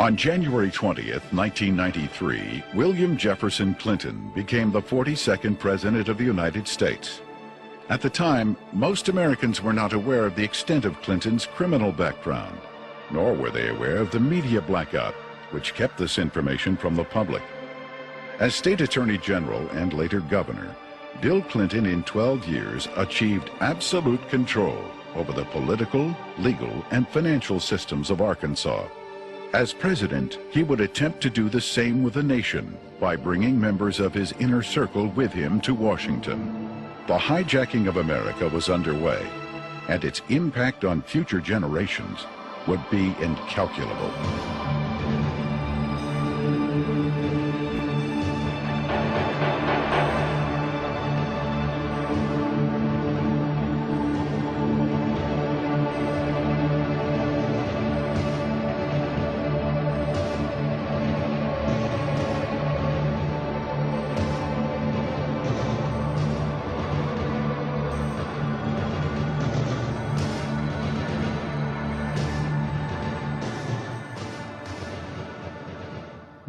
On January 20th, 1993, William Jefferson Clinton became the 42nd President of the United States. At the time, most Americans were not aware of the extent of Clinton's criminal background, nor were they aware of the media blackout, which kept this information from the public. As State Attorney General and later Governor, Bill Clinton in 12 years achieved absolute control over the political, legal, and financial systems of Arkansas. As president, he would attempt to do the same with the nation by bringing members of his inner circle with him to Washington. The hijacking of America was underway, and its impact on future generations would be incalculable.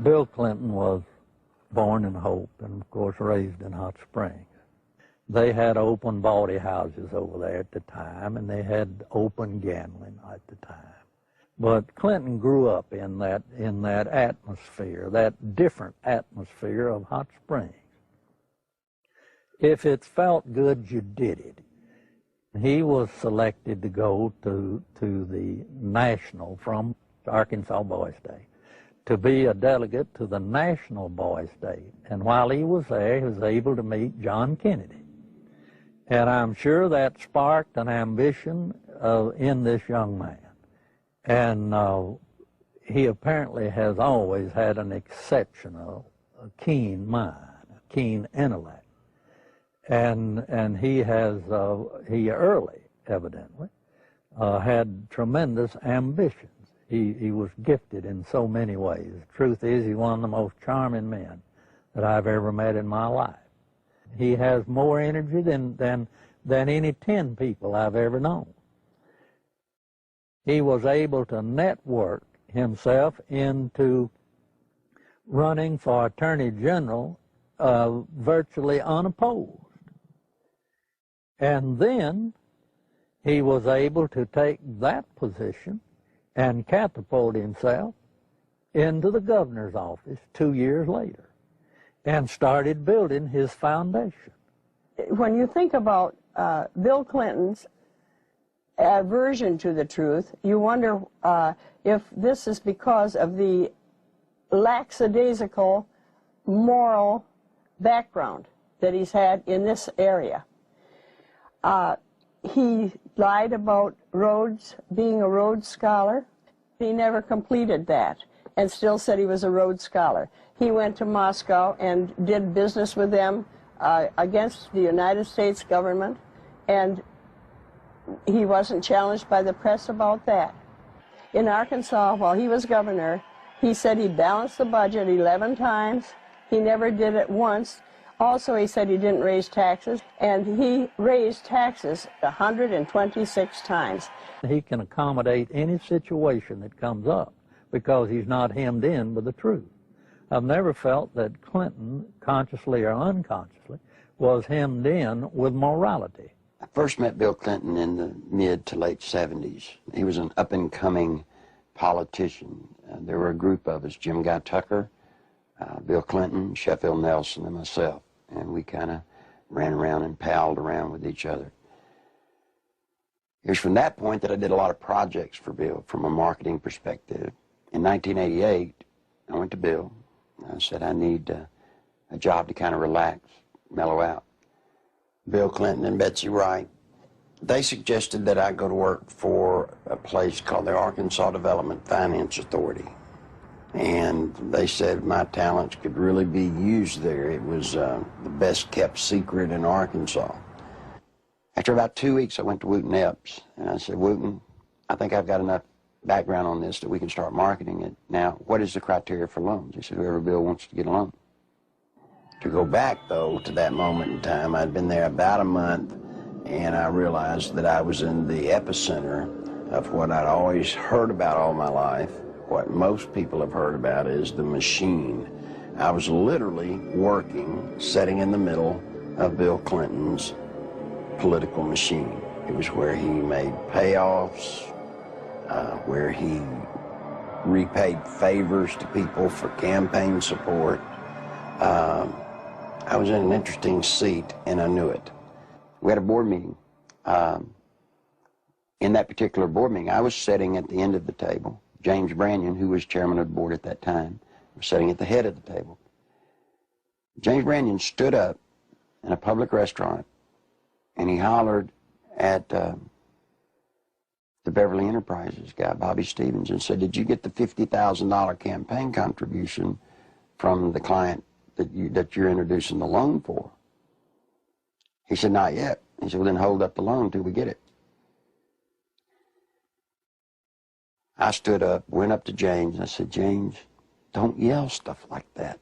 Bill Clinton was born in Hope and, of course, raised in Hot Springs. They had open bawdy houses over there at the time, and they had open gambling at the time. But Clinton grew up in that atmosphere, that different atmosphere of Hot Springs. If it felt good, you did it. He was selected to go to the national from Arkansas Boys Day, to be a delegate to the National Boys Day. And while he was there, he was able to meet John Kennedy. And I'm sure that sparked an ambition in this young man. And he apparently has always had an exceptional, keen mind, a keen intellect. And he early, evidently, had tremendous ambition. He was gifted in so many ways. The truth is, he's one of the most charming men that I've ever met in my life. He has more energy than any 10 people I've ever known. He was able to network himself into running for Attorney General virtually unopposed. And then he was able to take that position and catapult himself into the governor's office 2 years later and started building his foundation. When you think about Bill Clinton's aversion to the truth, you wonder if this is because of the lackadaisical moral background that he's had in this area. He lied about Rhodes, being a Rhodes Scholar. He never completed that and still said he was a Rhodes Scholar. He went to Moscow and did business with them against the United States government, and he wasn't challenged by the press about that. In Arkansas, while he was governor, he said he balanced the budget 11 times. He never did it once. Also, he said he didn't raise taxes, and he raised taxes 126 times. He can accommodate any situation that comes up because he's not hemmed in with the truth. I've never felt that Clinton, consciously or unconsciously, was hemmed in with morality. I first met Bill Clinton in the mid to late 70s. He was an up-and-coming politician. There were a group of us, Jim Guy Tucker, Bill Clinton, Sheffield Nelson, and myself. And we kind of ran around and palled around with each other. It was from that point that I did a lot of projects for Bill from a marketing perspective. In 1988, I went to Bill. I said, I need a job to kind of relax, mellow out. Bill Clinton and Betsy Wright, they suggested that I go to work for a place called the Arkansas Development Finance Authority. And they said my talents could really be used there. It was the best kept secret in Arkansas. After about 2 weeks, I went to Wooten Epps, and I said, Wooten, I think I've got enough background on this that we can start marketing it. Now, what is the criteria for loans? He said, whoever Bill wants to get a loan. To go back, though, to that moment in time, I'd been there about a month, and I realized that I was in the epicenter of what I'd always heard about all my life, What most people have heard about is the machine. I was literally working, sitting in the middle of Bill Clinton's political machine. It was where he made payoffs, where he repaid favors to people for campaign support. I was in an interesting seat, and I knew it. We had a board meeting. In that particular board meeting, I was sitting at the end of the table. James Brannion, who was chairman of the board at that time, was sitting at the head of the table. James Brannion stood up in a public restaurant, and he hollered at the Beverly Enterprises guy, Bobby Stevens, and said, "Did you get the $50,000 campaign contribution from the client that you're introducing the loan for?" He said, "Not yet." He said, "Well, then hold up the loan till we get it." I stood up, went up to James, and I said, "James, don't yell stuff like that.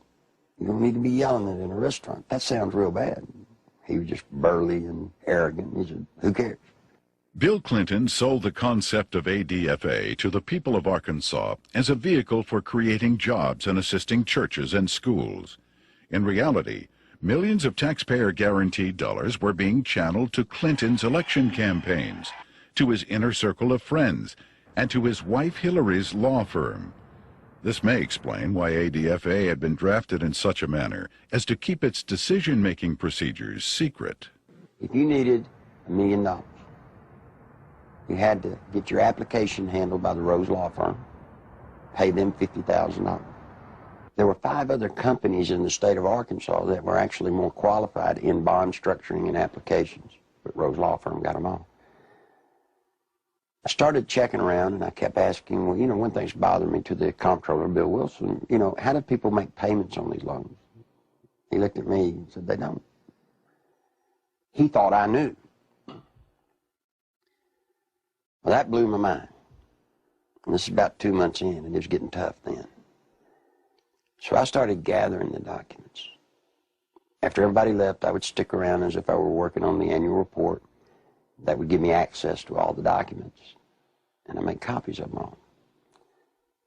You don't need to be yelling it in a restaurant. That sounds real bad." He was just burly and arrogant. He said, "Who cares?" Bill Clinton sold the concept of ADFA to the people of Arkansas as a vehicle for creating jobs and assisting churches and schools. In reality, millions of taxpayer-guaranteed dollars were being channeled to Clinton's election campaigns, to his inner circle of friends, and to his wife Hillary's law firm. This may explain why ADFA had been drafted in such a manner as to keep its decision-making procedures secret. If you needed $1 million, you had to get your application handled by the Rose Law Firm, pay them $50,000. There were 5 other companies in the state of Arkansas that were actually more qualified in bond structuring and applications, but Rose Law Firm got them all. I started checking around, and I kept asking, well, one thing's bothering me, to the comptroller, Bill Wilson, how do people make payments on these loans? He looked at me and said, "They don't." He thought I knew. Well, that blew my mind. And this is about 2 months in, and it was getting tough then. So I started gathering the documents. After everybody left, I would stick around as if I were working on the annual report. That would give me access to all the documents, and I made copies of them all.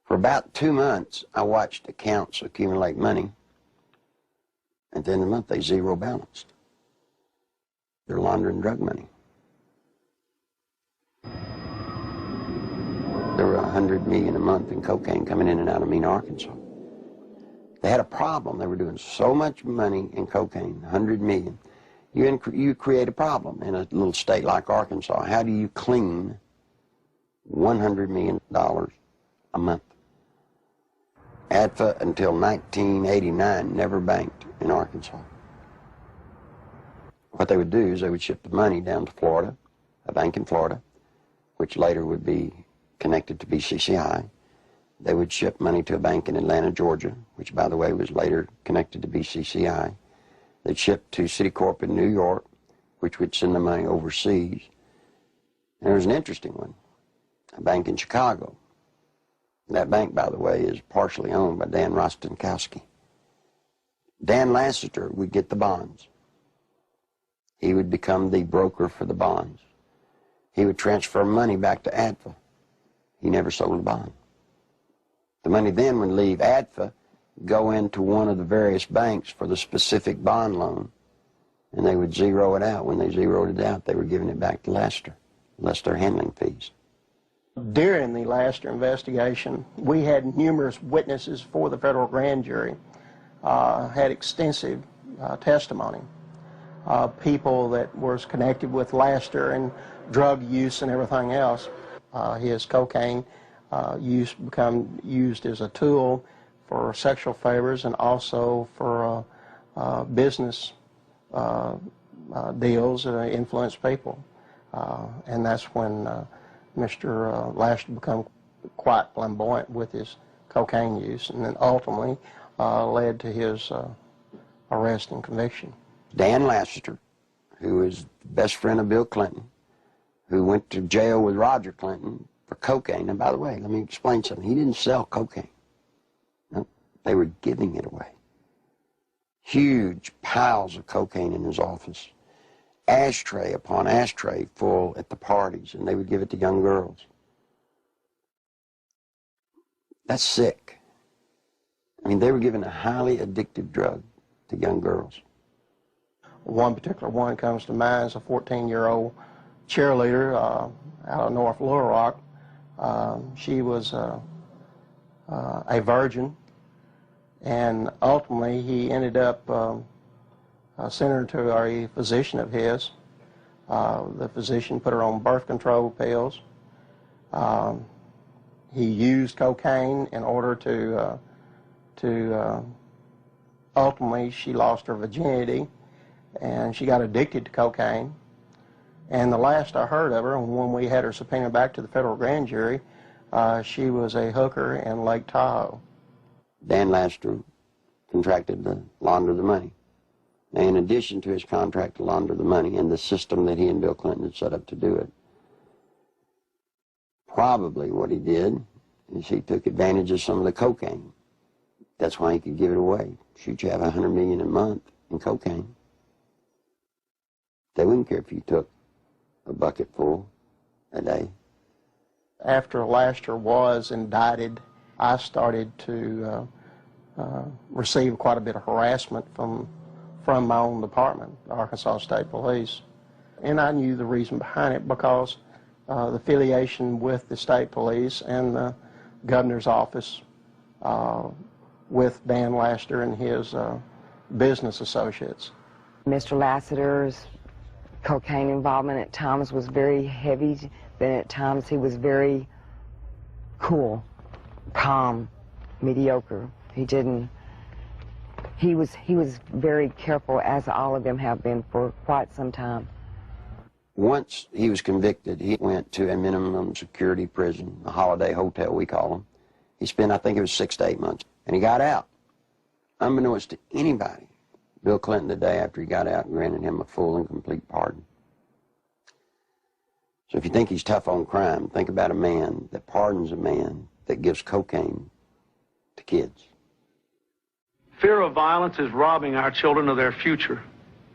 For about 2 months, I watched accounts accumulate money. At the end of the month, they zero balanced. They're laundering drug money. There were $100 million a month in cocaine coming in and out of Mena, Arkansas. They had a problem. They were doing so much money in cocaine, $100 million. You create a problem in a little state like Arkansas. How do you clean $100 million a month? ADFA, until 1989, never banked in Arkansas. What they would do is they would ship the money down to Florida, a bank in Florida, which later would be connected to BCCI. They would ship money to a bank in Atlanta, Georgia, which, by the way, was later connected to BCCI. They'd ship to Citicorp in New York, which would send the money overseas. And there was an interesting one, a bank in Chicago. That bank, by the way, is partially owned by Dan Rostenkowski. Dan Lassiter would get the bonds. He would become the broker for the bonds. He would transfer money back to ADFA. He never sold a bond. The money then would leave ADFA, go into one of the various banks for the specific bond loan, and they would zero it out. When they zeroed it out, they were giving it back to Lassiter, less their handling fees. During the Lassiter investigation, we had numerous witnesses for the federal grand jury, had extensive testimony. People that was connected with Lassiter and drug use and everything else. His cocaine use become used as a tool for sexual favors and also for business deals that influence people. And that's when Mr. Lassiter became quite flamboyant with his cocaine use, and then ultimately led to his arrest and conviction. Dan Lassiter, who is the best friend of Bill Clinton, who went to jail with Roger Clinton for cocaine. And by the way, let me explain something. He didn't sell cocaine. No, they were giving it away. Huge piles of cocaine in his office. Ashtray upon ashtray full at the parties, and they would give it to young girls. That's sick. I mean, they were giving a highly addictive drug to young girls. One particular one comes to mind is a 14-year-old cheerleader out of North Little Rock. She was a virgin, and ultimately he ended up sending her to a physician of his. The physician put her on birth control pills. He used cocaine in order to ultimately she lost her virginity, and she got addicted to cocaine. And the last I heard of her, when we had her subpoenaed back to the federal grand jury, she was a hooker in Lake Tahoe. Dan Laster contracted to launder the money. Now, in addition to his contract to launder the money and the system that he and Bill Clinton had set up to do it, probably what he did is he took advantage of some of the cocaine. That's why he could give it away. Shoot, you have $100 million a month in cocaine. They wouldn't care if you took a bucket full a day. After Laster was indicted, I started to receive quite a bit of harassment from my own department, the Arkansas State Police. And I knew the reason behind it because the affiliation with the state police and the governor's office with Dan Laster and his business associates. Mr. Lassiter's cocaine involvement at times was very heavy, then at times he was very cool, calm, mediocre. He was very careful, as all of them have been for quite some time. Once he was convicted, he went to a minimum security prison, a holiday hotel we call them. He spent, I think it was 6 to 8 months, and he got out. Unbeknownst to anybody, Bill Clinton, the day after he got out, granted him a full and complete pardon. So if you think he's tough on crime, think about a man that pardons a man that gives cocaine to kids. Fear of violence is robbing our children of their future.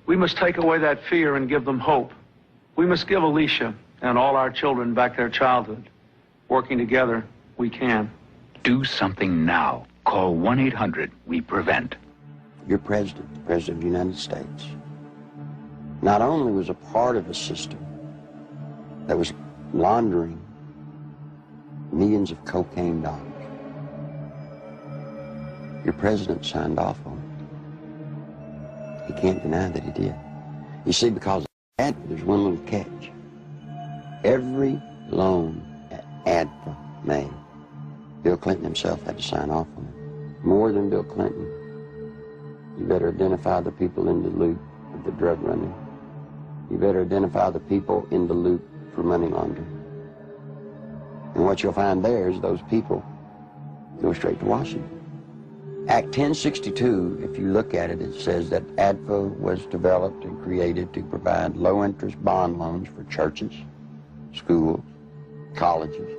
We must take away that fear and give them hope. We must give Alicia and all our children back their childhood. Working together, we can. Do something now. Call 1-800-WE-PREVENT. Your president, the President of the United States, not only was a part of a system that was laundering millions of cocaine dollars, your president signed off on it. He can't deny that he did. You see, because of that, there's one little catch. Every loan that ADFA made, Bill Clinton himself had to sign off on it. More than Bill Clinton, you better identify the people in the loop of the drug running. You better identify the people in the loop for money laundering. And what you'll find there is those people go straight to Washington. Act 1062, if you look at it, it says that ADFA was developed and created to provide low-interest bond loans for churches, schools, colleges.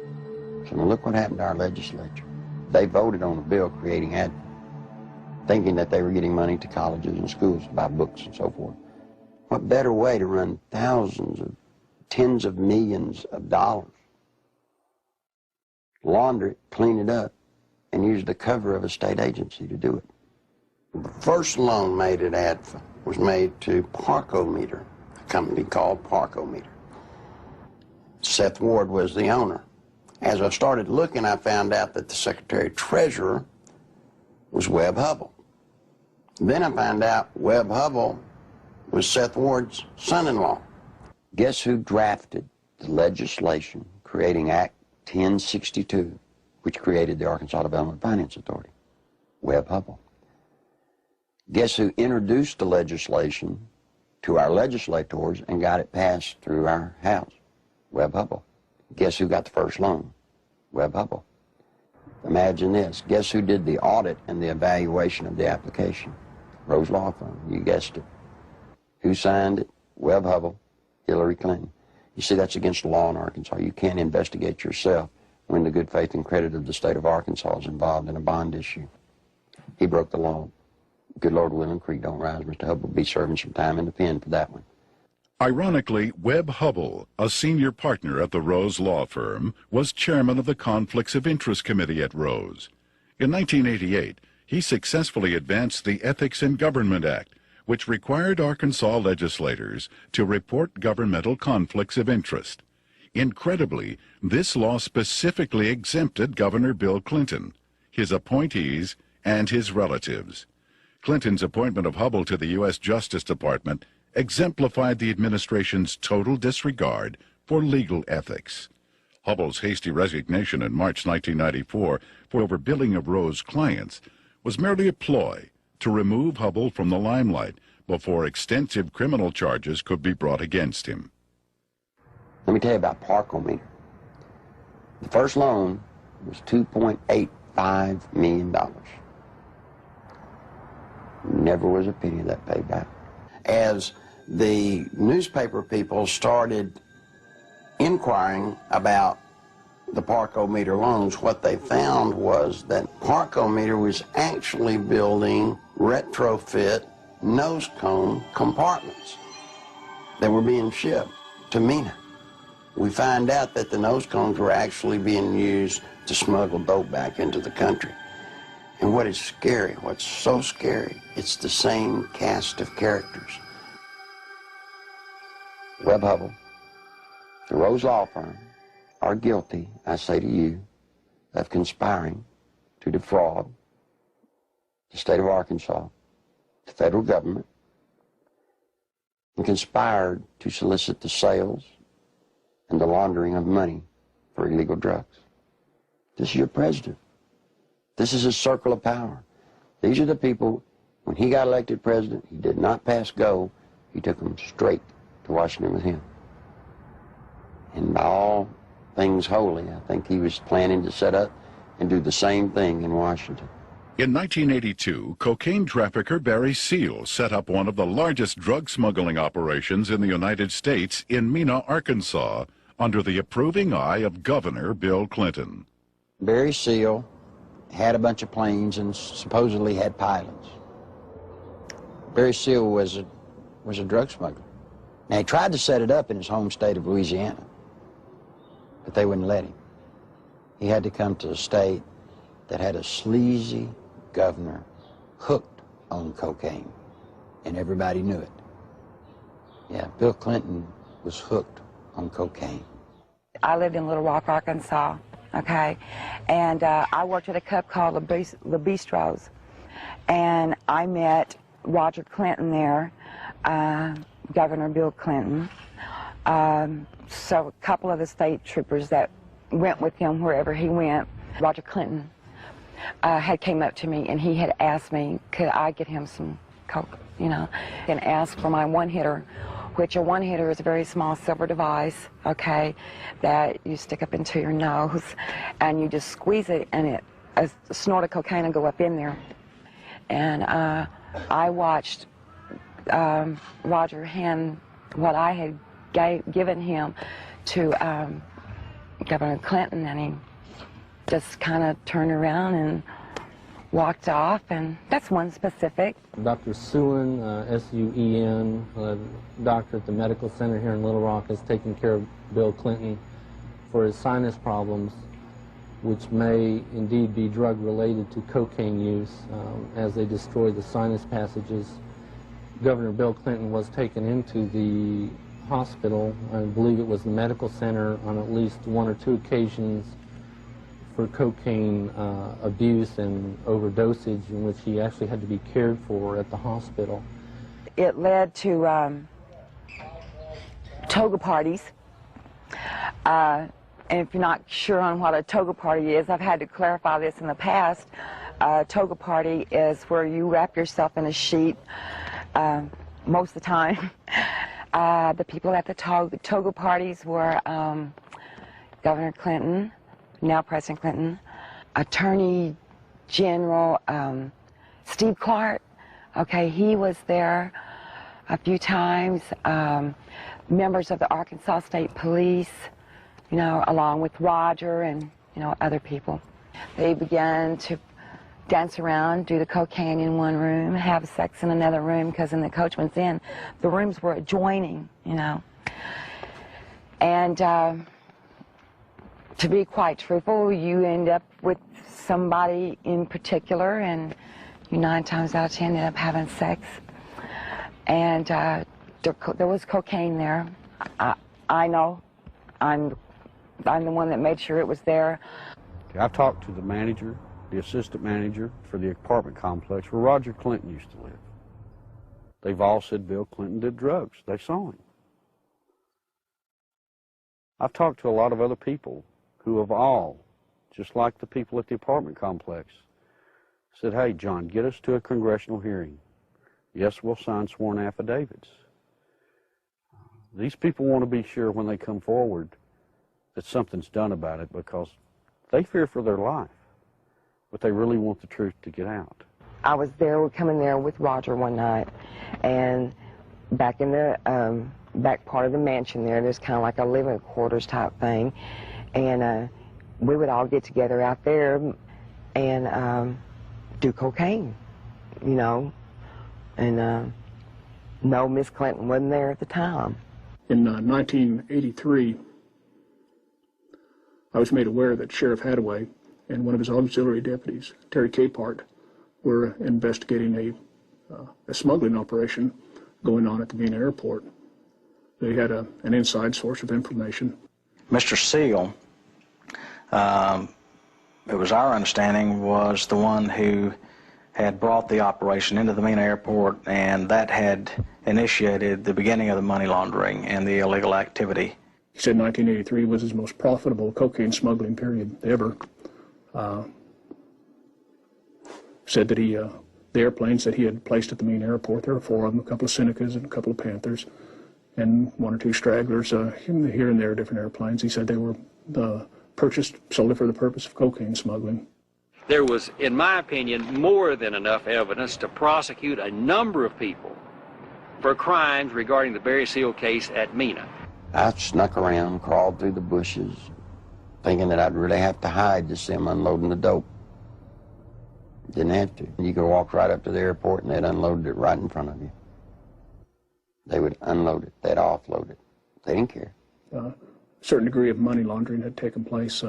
So now look what happened to our legislature. They voted on a bill creating ADFA, thinking that they were getting money to colleges and schools to buy books and so forth. What better way to run thousands of, tens of millions of dollars, launder it, clean it up, and use the cover of a state agency to do it. The first loan made at ADFA was made to Parkometer, a company called Parkometer. Seth Ward was the owner. As I started looking, I found out that the Secretary Treasurer was Webb Hubbell. Then I found out Webb Hubbell was Seth Ward's son-in-law. Guess who drafted the legislation creating Act 1062, which created the Arkansas Development Finance Authority? Webb Hubbell. Guess who introduced the legislation to our legislators and got it passed through our House? Webb Hubbell. Guess who got the first loan? Webb Hubbell. Imagine this. Guess who did the audit and the evaluation of the application? Rose Law Firm. You guessed it. Who signed it? Webb Hubbell, Hillary Clinton. You see, that's against the law in Arkansas. You can't investigate yourself when the good faith and credit of the state of Arkansas is involved in a bond issue. He broke the law. Good Lord willing, creek don't rise. Mr. Hubbell will be serving some time in the pen for that one. Ironically, Webb Hubbell, a senior partner at the Rose law firm, was chairman of the Conflicts of Interest Committee at Rose. In 1988, he successfully advanced the Ethics in Government Act, which required Arkansas legislators to report governmental conflicts of interest. Incredibly, this law specifically exempted Governor Bill Clinton, his appointees, and his relatives. Clinton's appointment of Hubbell to the U.S. Justice Department exemplified the administration's total disregard for legal ethics. Hubbell's hasty resignation in March 1994 for overbilling of Rose clients was merely a ploy to remove Hubbell from the limelight before extensive criminal charges could be brought against him. Let me tell you about Parkometer. The first loan was $2.85 million. Never was a penny of that paid back. As the newspaper people started inquiring about the Parkometer loans, what they found was that Parkometer was actually building retrofit nose cone compartments that were being shipped to MENA. We find out that the nose cones were actually being used to smuggle dope back into the country. And what is scary, what's so scary, it's the same cast of characters. Webb Hubbell, the Rose Law Firm, are guilty, I say to you, of conspiring to defraud the state of Arkansas, the federal government, and conspired to solicit the sales and the laundering of money for illegal drugs. This is your president. This is his circle of power. These are the people, when he got elected president, he did not pass go. He took them straight to Washington with him. And by all things holy, I think he was planning to set up and do the same thing in Washington. In 1982, cocaine trafficker Barry Seal set up one of the largest drug smuggling operations in the United States in Mena, Arkansas, under the approving eye of Governor Bill Clinton. Barry Seal had a bunch of planes and supposedly had pilots. Barry Seal was a drug smuggler. Now, he tried to set it up in his home state of Louisiana, but they wouldn't let him. He had to come to a state that had a sleazy governor hooked on cocaine, and everybody knew it. Yeah, Bill Clinton was hooked on cocaine. I lived in Little Rock, Arkansas, okay? And I worked at a club called Le Bistros, and I met Roger Clinton there, Governor Bill Clinton. So a couple of the state troopers that went with him wherever he went, Roger Clinton had came up to me and he had asked me, could I get him some coke, you know, and asked for my one-hitter, which a one-hitter is a very small silver device, okay, that you stick up into your nose and you just squeeze it and a snort of cocaine will go up in there. And I watched Roger hand what I had given him to Governor Clinton, and he just kind of turned around and walked off, and that's one specific. Dr. Suen, S-U-E-N, doctor at the medical center here in Little Rock, has taken care of Bill Clinton for his sinus problems, which may indeed be drug-related to cocaine use as they destroy the sinus passages. Governor Bill Clinton was taken into the hospital, I believe it was the medical center, on at least one or two occasions for cocaine abuse and overdosage, in which he actually had to be cared for at the hospital. It led to toga parties. And if you're not sure on what a toga party is, I've had to clarify this in the past. A toga party is where you wrap yourself in a sheet most of the time. The people at the toga parties were Governor Clinton, now President Clinton, Attorney General Steve Clark. Okay, he was there a few times. Members of the Arkansas State Police, you know, along with Roger and, you know, other people. They began to dance around, do the cocaine in one room, have sex in another room, because in the Coachman's Inn, the rooms were adjoining, you know. And to be quite truthful, you end up with somebody in particular, and you 9 times out of 10 end up having sex. And there was cocaine there. I know. I'm the one that made sure it was there. I've talked to the manager, the assistant manager for the apartment complex where Roger Clinton used to live. They've all said Bill Clinton did drugs. They saw him. I've talked to a lot of other people who have all, just like the people at the apartment complex, said, hey, John, get us to a congressional hearing. Yes, we'll sign sworn affidavits. These people want to be sure when they come forward that something's done about it, because they fear for their life, but they really want the truth to get out. I was there, we come in there with Roger one night, and back in the back part of the mansion there's kind of like a living quarters type thing, and we would all get together out there and do cocaine, you know, and no, Miss Clinton wasn't there at the time. In 1983, I was made aware that Sheriff Hadaway and one of his auxiliary deputies, Terry Capehart, were investigating a smuggling operation going on at the Mena airport. They had an inside source of information. Mr. Seal, it was our understanding, was the one who had brought the operation into the Mena airport, and that had initiated the beginning of the money laundering and the illegal activity. He said 1983 was his most profitable cocaine smuggling period ever. Said that the airplanes that he had placed at the Mena airport, there were 4 of them, a couple of Senecas and a couple of Panthers, and 1 or 2 stragglers here and there, different airplanes. He said they were purchased solely for the purpose of cocaine smuggling. There was, in my opinion, more than enough evidence to prosecute a number of people for crimes regarding the Barry Seal case at Mena. I snuck around, crawled through the bushes, thinking that I'd really have to hide to see them unloading the dope. Didn't have to. You could walk right up to the airport and they'd unload it right in front of you. They would unload it, they'd offload it. They didn't care. A certain degree of money laundering had taken place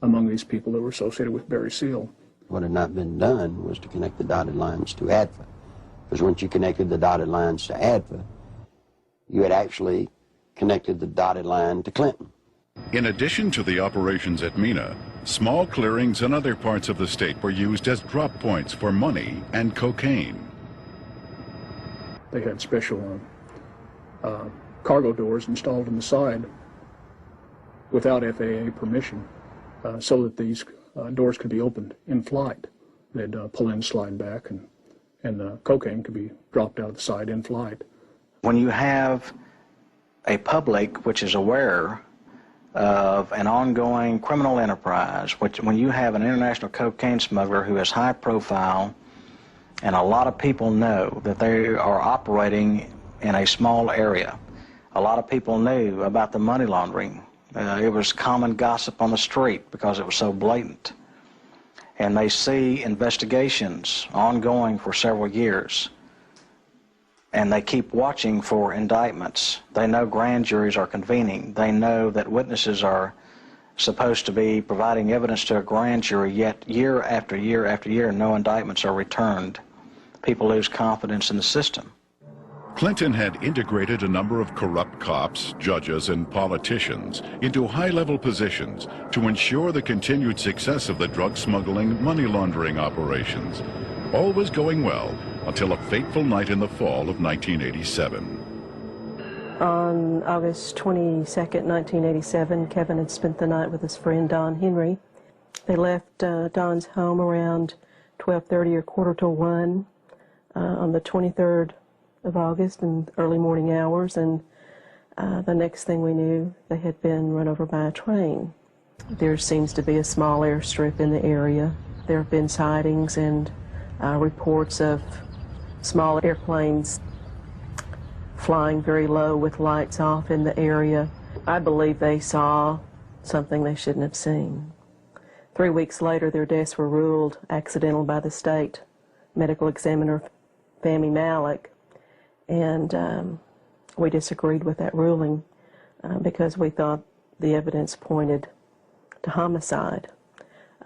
among these people that were associated with Barry Seal. What had not been done was to connect the dotted lines to ADFA. Because once you connected the dotted lines to ADFA, you had actually connected the dotted line to Clinton. In addition to the operations at Mena, small clearings in other parts of the state were used as drop points for money and cocaine. They had special cargo doors installed on the side without FAA permission, so that these doors could be opened in flight. They'd pull in, slide back, and the cocaine could be dropped out of the side in flight. When you have a public which is aware of an ongoing criminal enterprise, when you have an international cocaine smuggler who is high profile, and a lot of people know that they are operating in a small area. A lot of people knew about the money laundering. It was common gossip on the street because it was so blatant. And they see investigations ongoing for several years, and they keep watching for indictments. They know grand juries are convening. They know that witnesses are supposed to be providing evidence to a grand jury, yet year after year after year, no indictments are returned. People lose confidence in the system. Clinton had integrated a number of corrupt cops, judges, and politicians into high-level positions to ensure the continued success of the drug smuggling, money laundering operations. All was going well until a fateful night in the fall of 1987. On August 22nd, 1987, Kevin had spent the night with his friend Don Henry. They left Don's home around 12:30 or 1:45 on the 23rd of August in early morning hours, and the next thing we knew, they had been run over by a train. There seems to be a small airstrip in the area. There have been sightings and reports of small airplanes flying very low with lights off in the area. I believe they saw something they shouldn't have seen. 3 weeks later, their deaths were ruled accidental by the state medical examiner, Fahmy Malek, and we disagreed with that ruling because we thought the evidence pointed to homicide.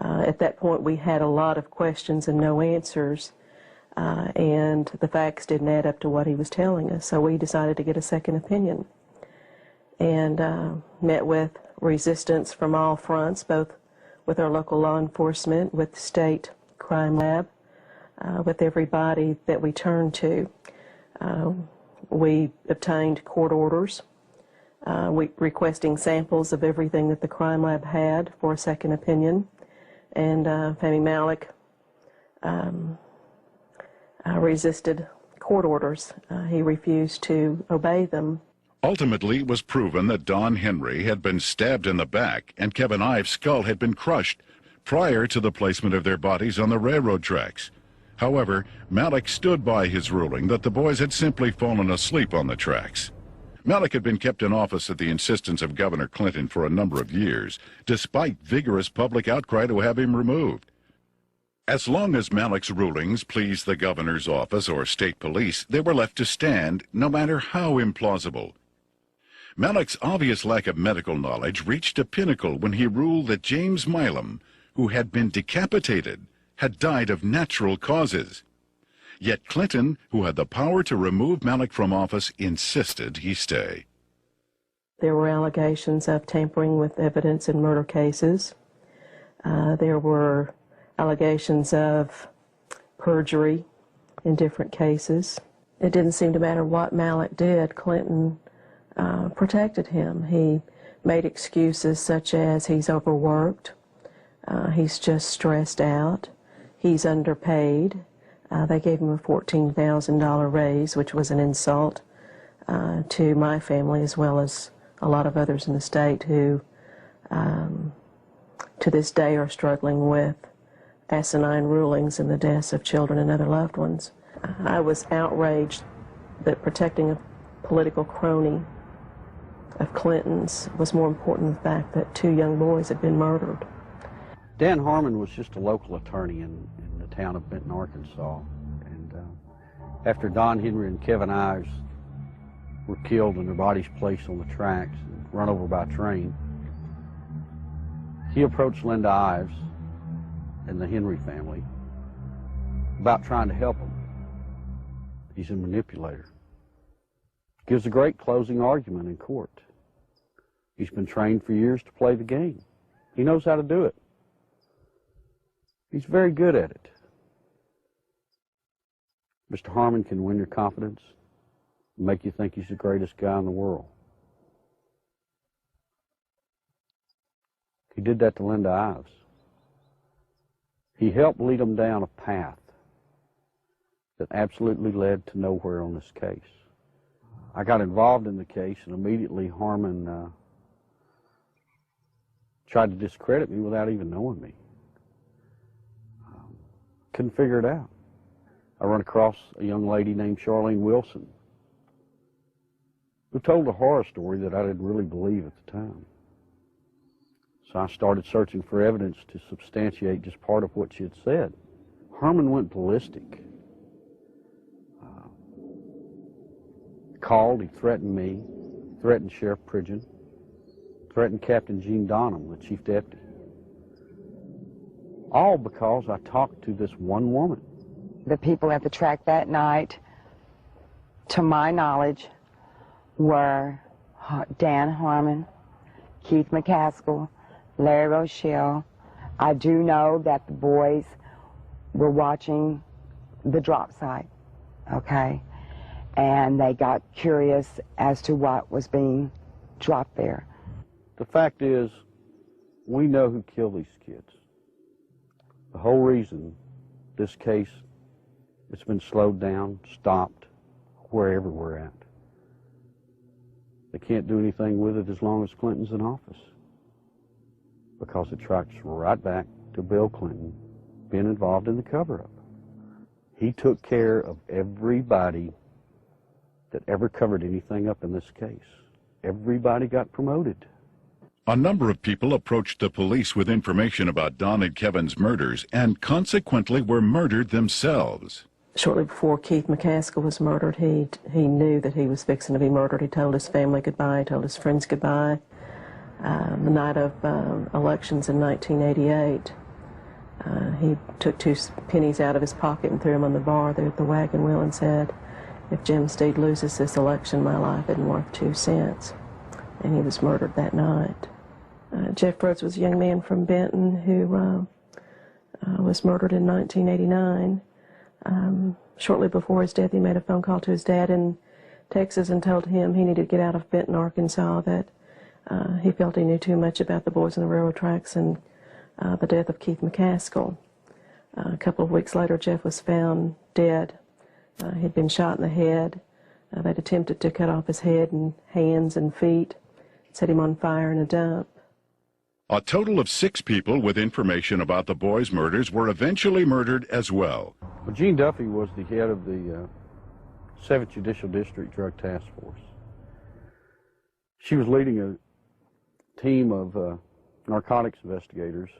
At that point, we had a lot of questions and no answers, and the facts didn't add up to what he was telling us, so we decided to get a second opinion and met with resistance from all fronts, both with our local law enforcement, with the state crime lab, with everybody that we turned to. We obtained court orders requesting samples of everything that the crime lab had for a second opinion, and Fahmy Malek resisted court orders. He refused to obey them. Ultimately, it was proven that Don Henry had been stabbed in the back and Kevin Ives' skull had been crushed prior to the placement of their bodies on the railroad tracks. However, Malek stood by his ruling that the boys had simply fallen asleep on the tracks. Malek had been kept in office at the insistence of Governor Clinton for a number of years, despite vigorous public outcry to have him removed. As long as Malek's rulings pleased the governor's office or state police, they were left to stand, no matter how implausible. Malek's obvious lack of medical knowledge reached a pinnacle when he ruled that James Milam, who had been decapitated, had died of natural causes. Yet Clinton, who had the power to remove Malek from office, insisted he stay. There were allegations of tampering with evidence in murder cases. There were allegations of perjury in different cases. It didn't seem to matter what Malek did. Clinton protected him. He made excuses such as he's overworked, he's just stressed out, he's underpaid. They gave him a $14,000 raise, which was an insult to my family as well as a lot of others in the state who to this day are struggling with asinine rulings in the deaths of children and other loved ones. I was outraged that protecting a political crony of Clinton's was more important than the fact that 2 young boys had been murdered. Dan Harmon was just a local attorney in the town of Benton, Arkansas. And after Don Henry and Kevin Ives were killed and their bodies placed on the tracks and run over by train, he approached Linda Ives and the Henry family about trying to help them. He's a manipulator. Gives a great closing argument in court. He's been trained for years to play the game. He knows how to do it. He's very good at it. Mr. Harmon can win your confidence and make you think he's the greatest guy in the world. He did that to Linda Ives. He helped lead them down a path that absolutely led to nowhere on this case. I got involved in the case, and immediately Harmon tried to discredit me without even knowing me. Couldn't figure it out. I run across a young lady named Charlene Wilson who told a horror story that I didn't really believe at the time. So I started searching for evidence to substantiate just part of what she had said. Harmon went ballistic. Called, he threatened me, threatened Sheriff Pridgeon, threatened Captain Gene Donham, the chief deputy. All because I talked to this one woman. The people at the track that night, to my knowledge, were Dan Harmon, Keith McCaskill, Larry Rochelle. I do know that the boys were watching the drop site, okay? And they got curious as to what was being dropped there. The fact is, we know who killed these kids. The whole reason this case, it's been slowed down, stopped, wherever we're at. They can't do anything with it as long as Clinton's in office, because it tracks right back to Bill Clinton being involved in the cover-up. He took care of everybody that ever covered anything up in this case. Everybody got promoted. A number of people approached the police with information about Don and Kevin's murders and consequently were murdered themselves. Shortly before Keith McCaskill was murdered, he knew that he was fixing to be murdered. He told his family goodbye, he told his friends goodbye. The night of elections in 1988, he took 2 pennies out of his pocket and threw them on the bar there at the wagon wheel and said, "If Jim Steed loses this election, my life isn't worth 2 cents." And he was murdered that night. Jeff Rhodes was a young man from Benton who was murdered in 1989. Shortly before his death, he made a phone call to his dad in Texas and told him he needed to get out of Benton, Arkansas, that he felt he knew too much about the boys on the railroad tracks and the death of Keith McCaskill. A couple of weeks later, Jeff was found dead. He'd been shot in the head. They'd attempted to cut off his head and hands and feet, set him on fire in a dump. A total of 6 people with information about the boys' murders were eventually murdered as well. Well, Jean Duffy was the head of the 7th Judicial District Drug Task Force. She was leading a team of narcotics investigators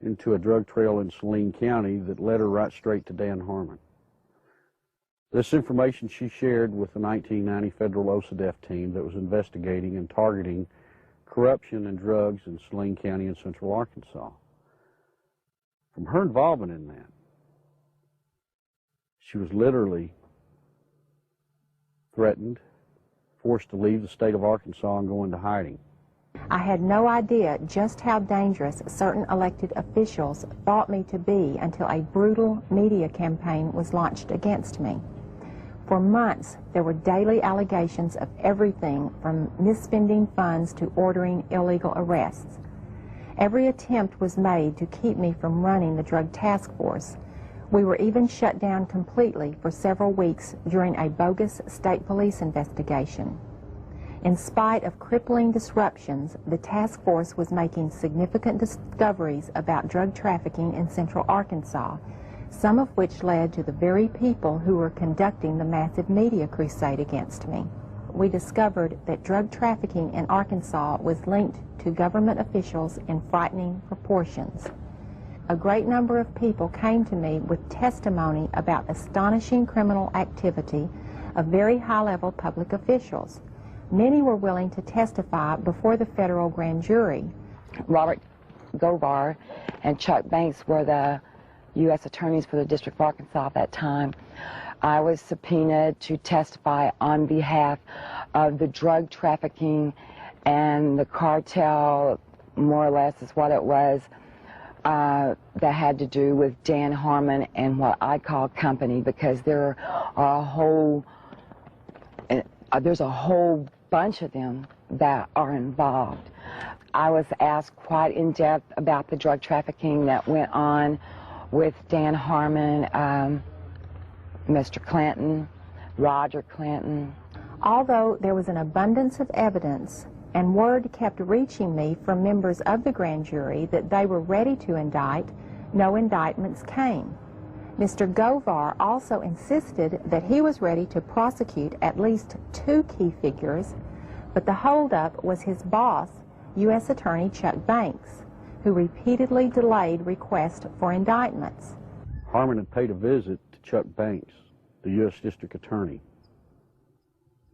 into a drug trail in Saline County that led her right straight to Dan Harmon. This information she shared with the 1990 federal OCDEF team that was investigating and targeting corruption and drugs in Saline County in central Arkansas. From her involvement in that, she was literally threatened, forced to leave the state of Arkansas and go into hiding. I had no idea just how dangerous certain elected officials thought me to be until a brutal media campaign was launched against me. For months, there were daily allegations of everything from misspending funds to ordering illegal arrests. Every attempt was made to keep me from running the drug task force. We were even shut down completely for several weeks during a bogus state police investigation. In spite of crippling disruptions, the task force was making significant discoveries about drug trafficking in central Arkansas, some of which led to the very people who were conducting the massive media crusade against me. We discovered that drug trafficking in Arkansas was linked to government officials in frightening proportions. A great number of people came to me with testimony about astonishing criminal activity of very high-level public officials. Many were willing to testify before the federal grand jury. Robert Govar and Chuck Banks were the U.S. attorneys for the District of Arkansas at that time. I was subpoenaed to testify on behalf of the drug trafficking and the cartel, more or less is what it was, that had to do with Dan Harmon and what I call company, because there are there's a whole bunch of them that are involved. I was asked quite in depth about the drug trafficking that went on with Dan Harmon, Mr. Clinton, Roger Clinton. Although there was an abundance of evidence and word kept reaching me from members of the grand jury that they were ready to indict, no indictments came. Mr. Govar also insisted that he was ready to prosecute at least 2 key figures, but the holdup was his boss, U.S. Attorney Chuck Banks, who repeatedly delayed requests for indictments. Harmon had paid a visit to Chuck Banks, the U.S. District Attorney,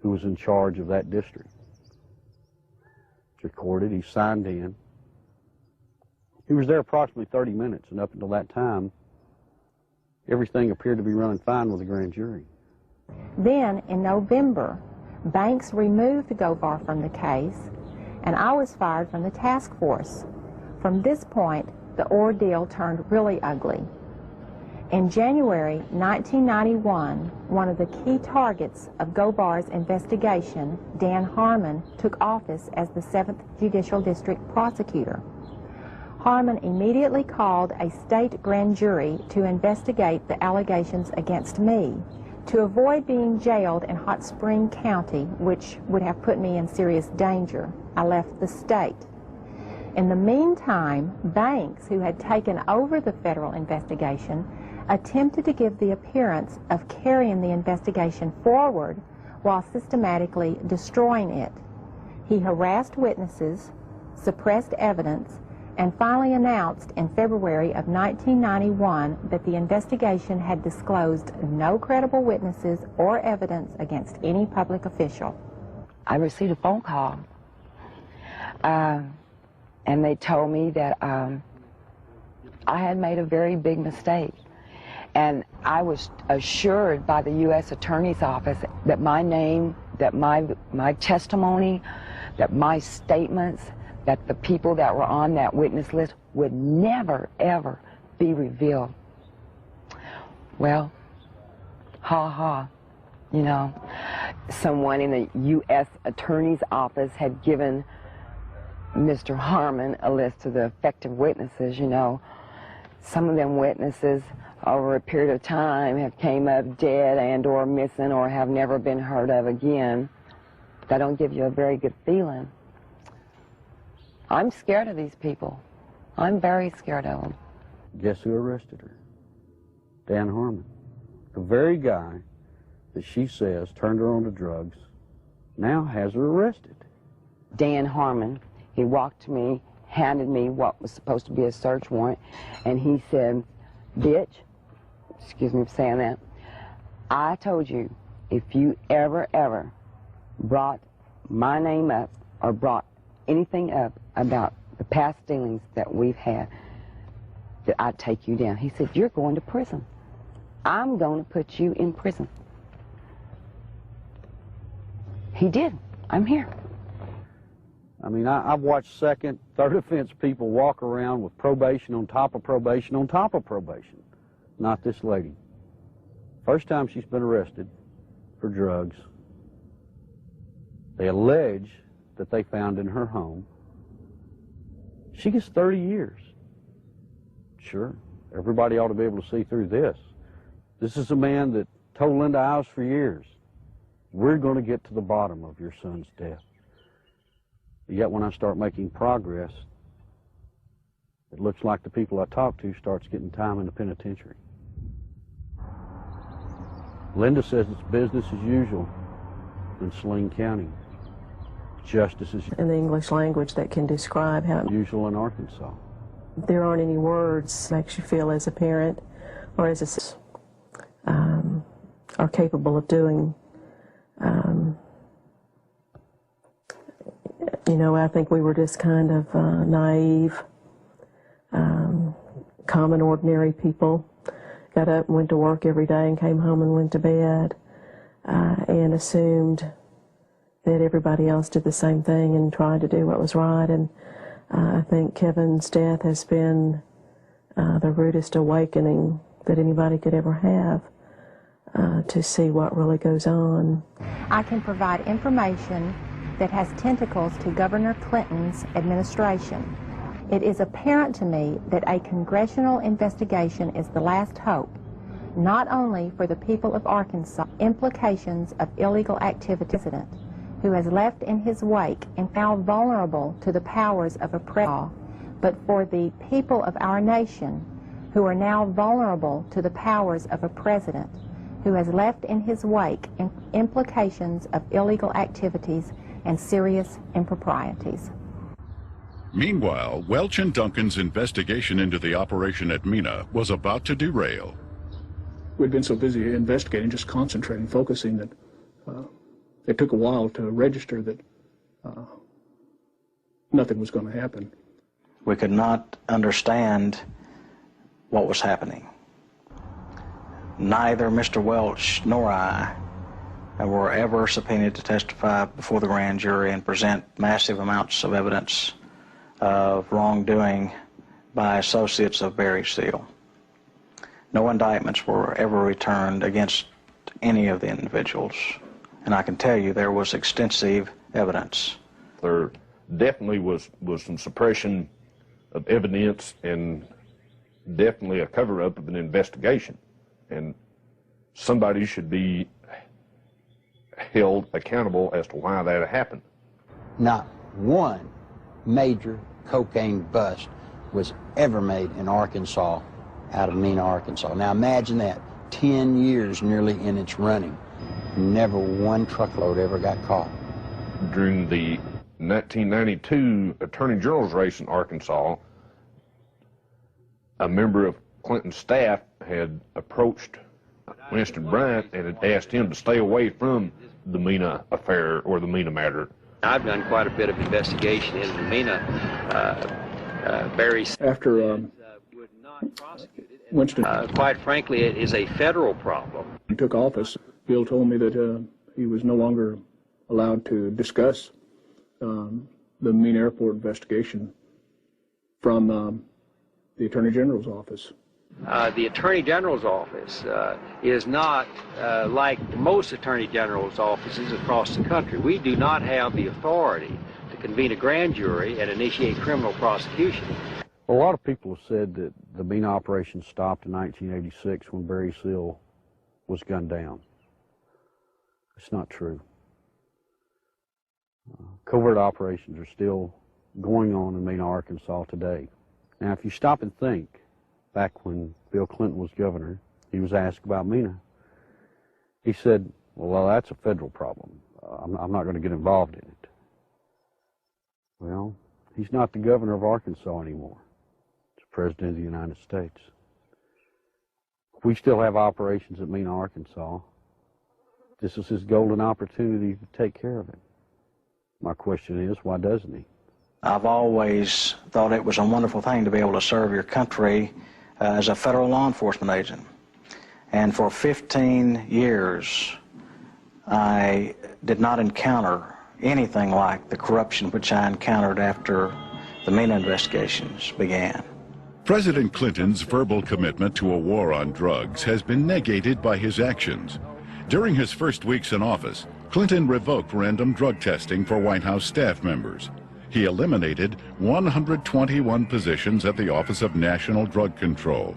who was in charge of that district. It's recorded, he signed in. He was there approximately 30 minutes, and up until that time, everything appeared to be running fine with the grand jury. Then, in November, Banks removed Govar from the case, and I was fired from the task force. From this point, the ordeal turned really ugly. In January 1991, one of the key targets of Govar's investigation, Dan Harmon, took office as the 7th Judicial District Prosecutor. Harmon immediately called a state grand jury to investigate the allegations against me. To avoid being jailed in Hot Spring County, which would have put me in serious danger, I left the state. In the meantime, Banks, who had taken over the federal investigation, attempted to give the appearance of carrying the investigation forward while systematically destroying it. He harassed witnesses, suppressed evidence, and finally announced in February of 1991 that the investigation had disclosed no credible witnesses or evidence against any public official. I received a phone call, and they told me that I had made a very big mistake. And I was assured by the U.S. Attorney's Office that my name, that my testimony, that my statements, that the people that were on that witness list would never, ever be revealed. Well, ha, you know. Someone in the U.S. Attorney's Office had given Mr. Harmon a list of the affected witnesses, you know. Some of them witnesses over a period of time have came up dead and or missing or have never been heard of again. That don't give you a very good feeling. I'm scared of these people. I'm very scared of them. Guess who arrested her? Dan Harmon. The very guy that she says turned her on to drugs now has her arrested. Dan Harmon, he walked to me, handed me what was supposed to be a search warrant, and he said, "Bitch," excuse me for saying that, "I told you if you ever brought my name up or brought anything up about the past dealings that we've had, that I'd take you down." He said, "You're going to prison. I'm going to put you in prison." He did. I'm here. I mean, I've watched second, third offense people walk around with probation on top of probation on top of probation. Not this lady. First time she's been arrested for drugs. They allege that they found in her home. She gets 30 years. Sure, everybody ought to be able to see through this. This is a man that told Linda Iles for years, "We're going to get to the bottom of your son's death." Yet when I start making progress, it looks like the people I talk to starts getting time in the penitentiary. Linda says it's business as usual in Saline County. Justice as in the English language that can describe how usual in Arkansas. There aren't any words that makes you feel as a parent or as a are capable of doing. You know, I think we were just kind of naive, common, ordinary people. Got up and went to work every day and came home and went to bed and assumed that everybody else did the same thing and tried to do what was right. And I think Kevin's death has been the rudest awakening that anybody could ever have to see what really goes on. I can provide information that has tentacles to Governor Clinton's administration. It is apparent to me that a congressional investigation is the last hope, not only for the people of Arkansas, implications of illegal activity, who has left in his wake and now vulnerable to the powers of oppression, but for the people of our nation, who are now vulnerable to the powers of a president who has left in his wake implications of illegal activities and serious improprieties. Meanwhile, Welch and Duncan's investigation into the operation at Mina was about to derail. We'd been so busy investigating, just concentrating, focusing, that it took a while to register that nothing was going to happen. We could not understand what was happening. Neither Mr. Welch nor I were ever subpoenaed to testify before the grand jury and present massive amounts of evidence of wrongdoing by associates of Barry Seal. No indictments were ever returned against any of the individuals, and I can tell you there was extensive evidence. There definitely was some suppression of evidence and definitely a cover-up of an investigation, and somebody should be held accountable as to why that happened. Not one major cocaine bust was ever made in Arkansas out of Mina, Arkansas. Now imagine that, 10 years nearly in its running. Never one truckload ever got caught. During the In 1992 Attorney General's race in Arkansas, a member of Clinton's staff had approached Winston Bryant and had asked him to stay away from the Mena affair or the Mena matter. I've done quite a bit of investigation into the Mena Barry. After Winston, quite frankly, it is a federal problem. He took office. Bill told me that he was no longer allowed to discuss the Mena Airport investigation from the Attorney General's office. The Attorney General's office is not like most Attorney General's offices across the country. We do not have the authority to convene a grand jury and initiate criminal prosecution. A lot of people have said that the Mena operation stopped in 1986 when Barry Seal was gunned down. It's not true. Covert operations are still going on in Mena, Arkansas today. Now, if you stop and think, back when Bill Clinton was governor, he was asked about Mena. He said, well, that's a federal problem. I'm not going to get involved in it. Well, he's not the governor of Arkansas anymore. He's the president of the United States. We still have operations at Mena, Arkansas. This is his golden opportunity to take care of it. My question is, why doesn't he? I've always thought it was a wonderful thing to be able to serve your country as a federal law enforcement agent. And for 15 years, I did not encounter anything like the corruption which I encountered after the Mena investigations began. President Clinton's verbal commitment to a war on drugs has been negated by his actions. During his first weeks in office, Clinton revoked random drug testing for White House staff members. He eliminated 121 positions at the Office of National Drug Control.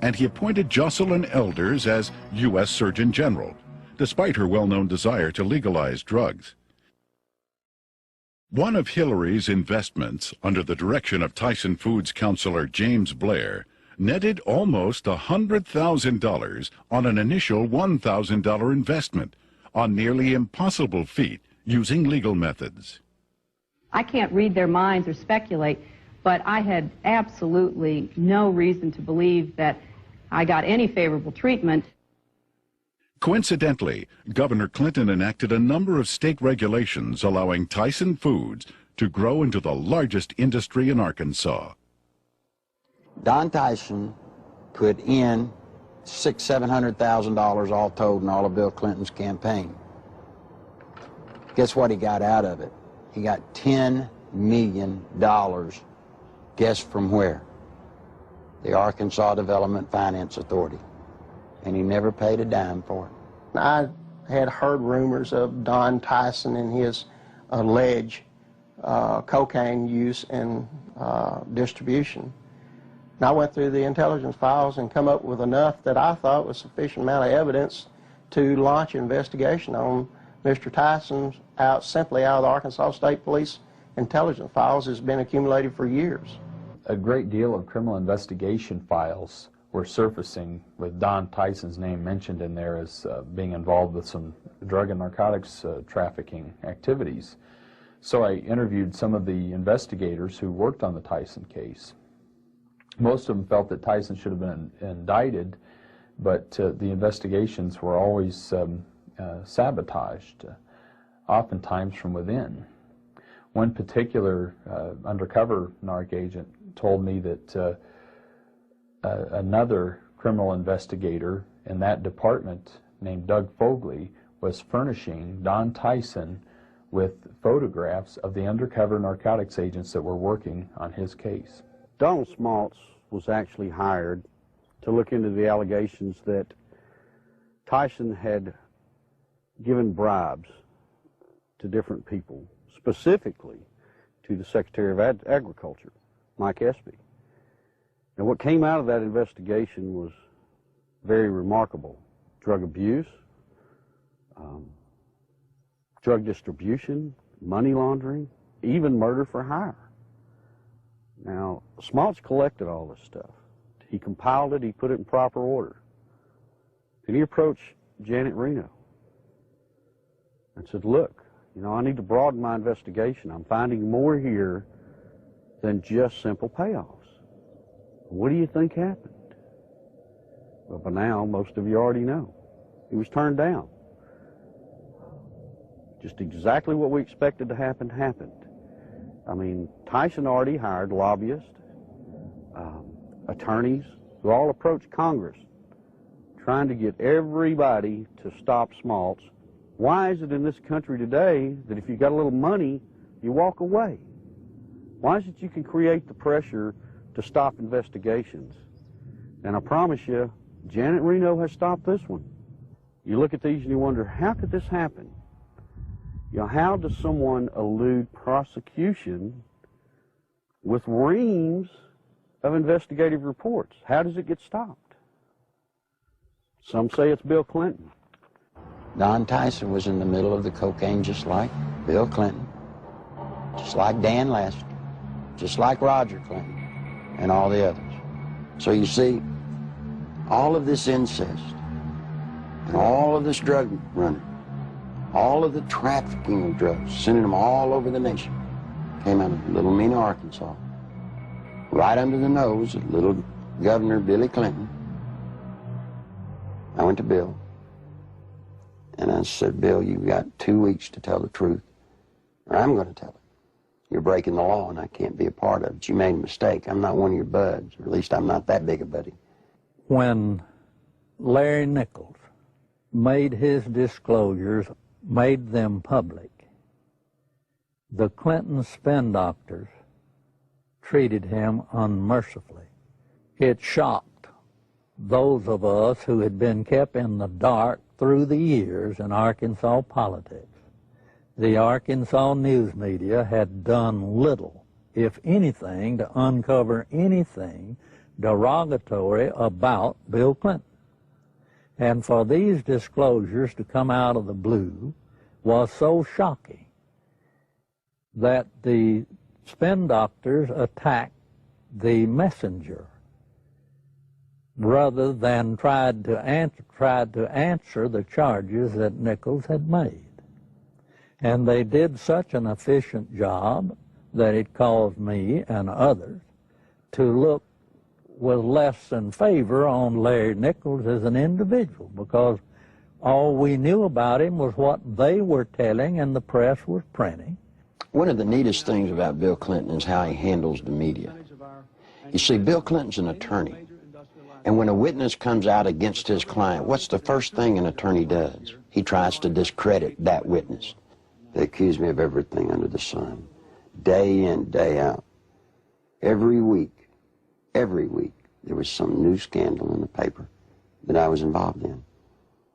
And he appointed Jocelyn Elders as U.S. Surgeon General, despite her well-known desire to legalize drugs. One of Hillary's investments, under the direction of Tyson Foods counselor James Blair, netted almost $100,000 on an initial $1,000 investment, a nearly impossible feat using legal methods. I can't read their minds or speculate, but I had absolutely no reason to believe that I got any favorable treatment. Coincidentally, Governor Clinton enacted a number of state regulations allowing Tyson Foods to grow into the largest industry in Arkansas. Don Tyson put in $600,000-$700,000 all told in all of Bill Clinton's campaign. Guess what he got out of it? He got $10 million. Guess from where? The Arkansas Development Finance Authority. And he never paid a dime for it. I had heard rumors of Don Tyson and his alleged cocaine use and distribution. And I went through the intelligence files and come up with enough that I thought was sufficient amount of evidence to launch an investigation on Mr. Tyson simply out of the Arkansas State Police intelligence files has been accumulated for years. A great deal of criminal investigation files were surfacing with Don Tyson's name mentioned in there as being involved with some drug and narcotics trafficking activities. So I interviewed some of the investigators who worked on the Tyson case. Most of them felt that Tyson should have been indicted, but the investigations were always sabotaged, oftentimes from within. One particular undercover narc agent told me that another criminal investigator in that department named Doug Fogley was furnishing Don Tyson with photographs of the undercover narcotics agents that were working on his case. Donald Smaltz was actually hired to look into the allegations that Tyson had given bribes to different people, specifically to the Secretary of Agriculture, Mike Espy. And what came out of that investigation was very remarkable. Drug abuse, drug distribution, money laundering, even murder for hire. Now, Smaltz collected all this stuff. He compiled it, he put it in proper order. And he approached Janet Reno and said, look, You know, I need to broaden my investigation. I'm finding more here than just simple payoffs. What do you think happened? Well, by now, most of you already know. He was turned down. Just exactly what we expected to happen happened. I mean, Tyson already hired lobbyists, attorneys, who all approached Congress trying to get everybody to stop Smaltz. Why is it in this country today that if you got a little money, you walk away? Why is it you can create the pressure to stop investigations? And I promise you, Janet Reno has stopped this one. You look at these and you wonder, how could this happen? You know, how does someone elude prosecution with reams of investigative reports? How does it get stopped? Some say it's Bill Clinton. Don Tyson was in the middle of the cocaine just like Bill Clinton, just like Dan Lester, just like Roger Clinton, and all the others. So you see, all of this incest, and all of this drug running, all of the trafficking of drugs, sending them all over the nation, came out of Little Mena, Arkansas, right under the nose of little Governor Billy Clinton. I went to Bill, and I said, Bill, you've got 2 weeks to tell the truth, or I'm going to tell it. You're breaking the law, and I can't be a part of it. You made a mistake. I'm not one of your buds, or at least I'm not that big a buddy. When Larry Nichols made his disclosures, made them public, the Clinton spin doctors treated him unmercifully. It shocked those of us who had been kept in the dark through the years in Arkansas politics. The Arkansas news media had done little, if anything, to uncover anything derogatory about Bill Clinton. And for these disclosures to come out of the blue was so shocking that the spin doctors attacked the messenger rather than tried to answer the charges that Nichols had made. And they did such an efficient job that it caused me and others to look with less than favor on Larry Nichols as an individual, because all we knew about him was what they were telling and the press was printing. One of the neatest things about Bill Clinton is how he handles the media. You see, Bill Clinton's an attorney, and when a witness comes out against his client, what's the first thing an attorney does? He tries to discredit that witness. They accuse me of everything under the sun, day in, day out. Every week, there was some new scandal in the paper that I was involved in.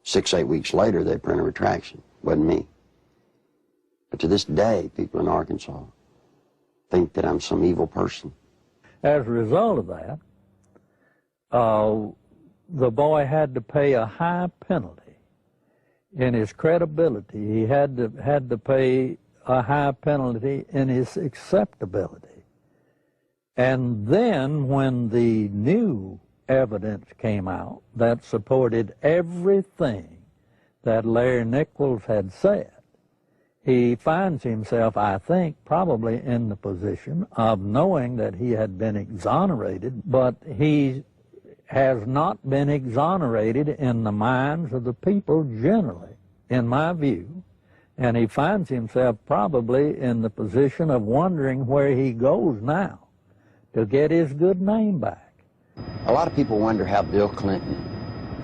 6, 8 weeks later, they print a retraction. Wasn't me. But to this day, people in Arkansas think that I'm some evil person. As a result of that, the boy had to pay a high penalty. In his credibility, he had to pay a high penalty in his acceptability. And then when the new evidence came out that supported everything that Larry Nichols had said, he finds himself, I think, probably in the position of knowing that he had been exonerated, but he has not been exonerated in the minds of the people generally, in my view. And he finds himself probably in the position of wondering where he goes now to get his good name back. A lot of people wonder how Bill Clinton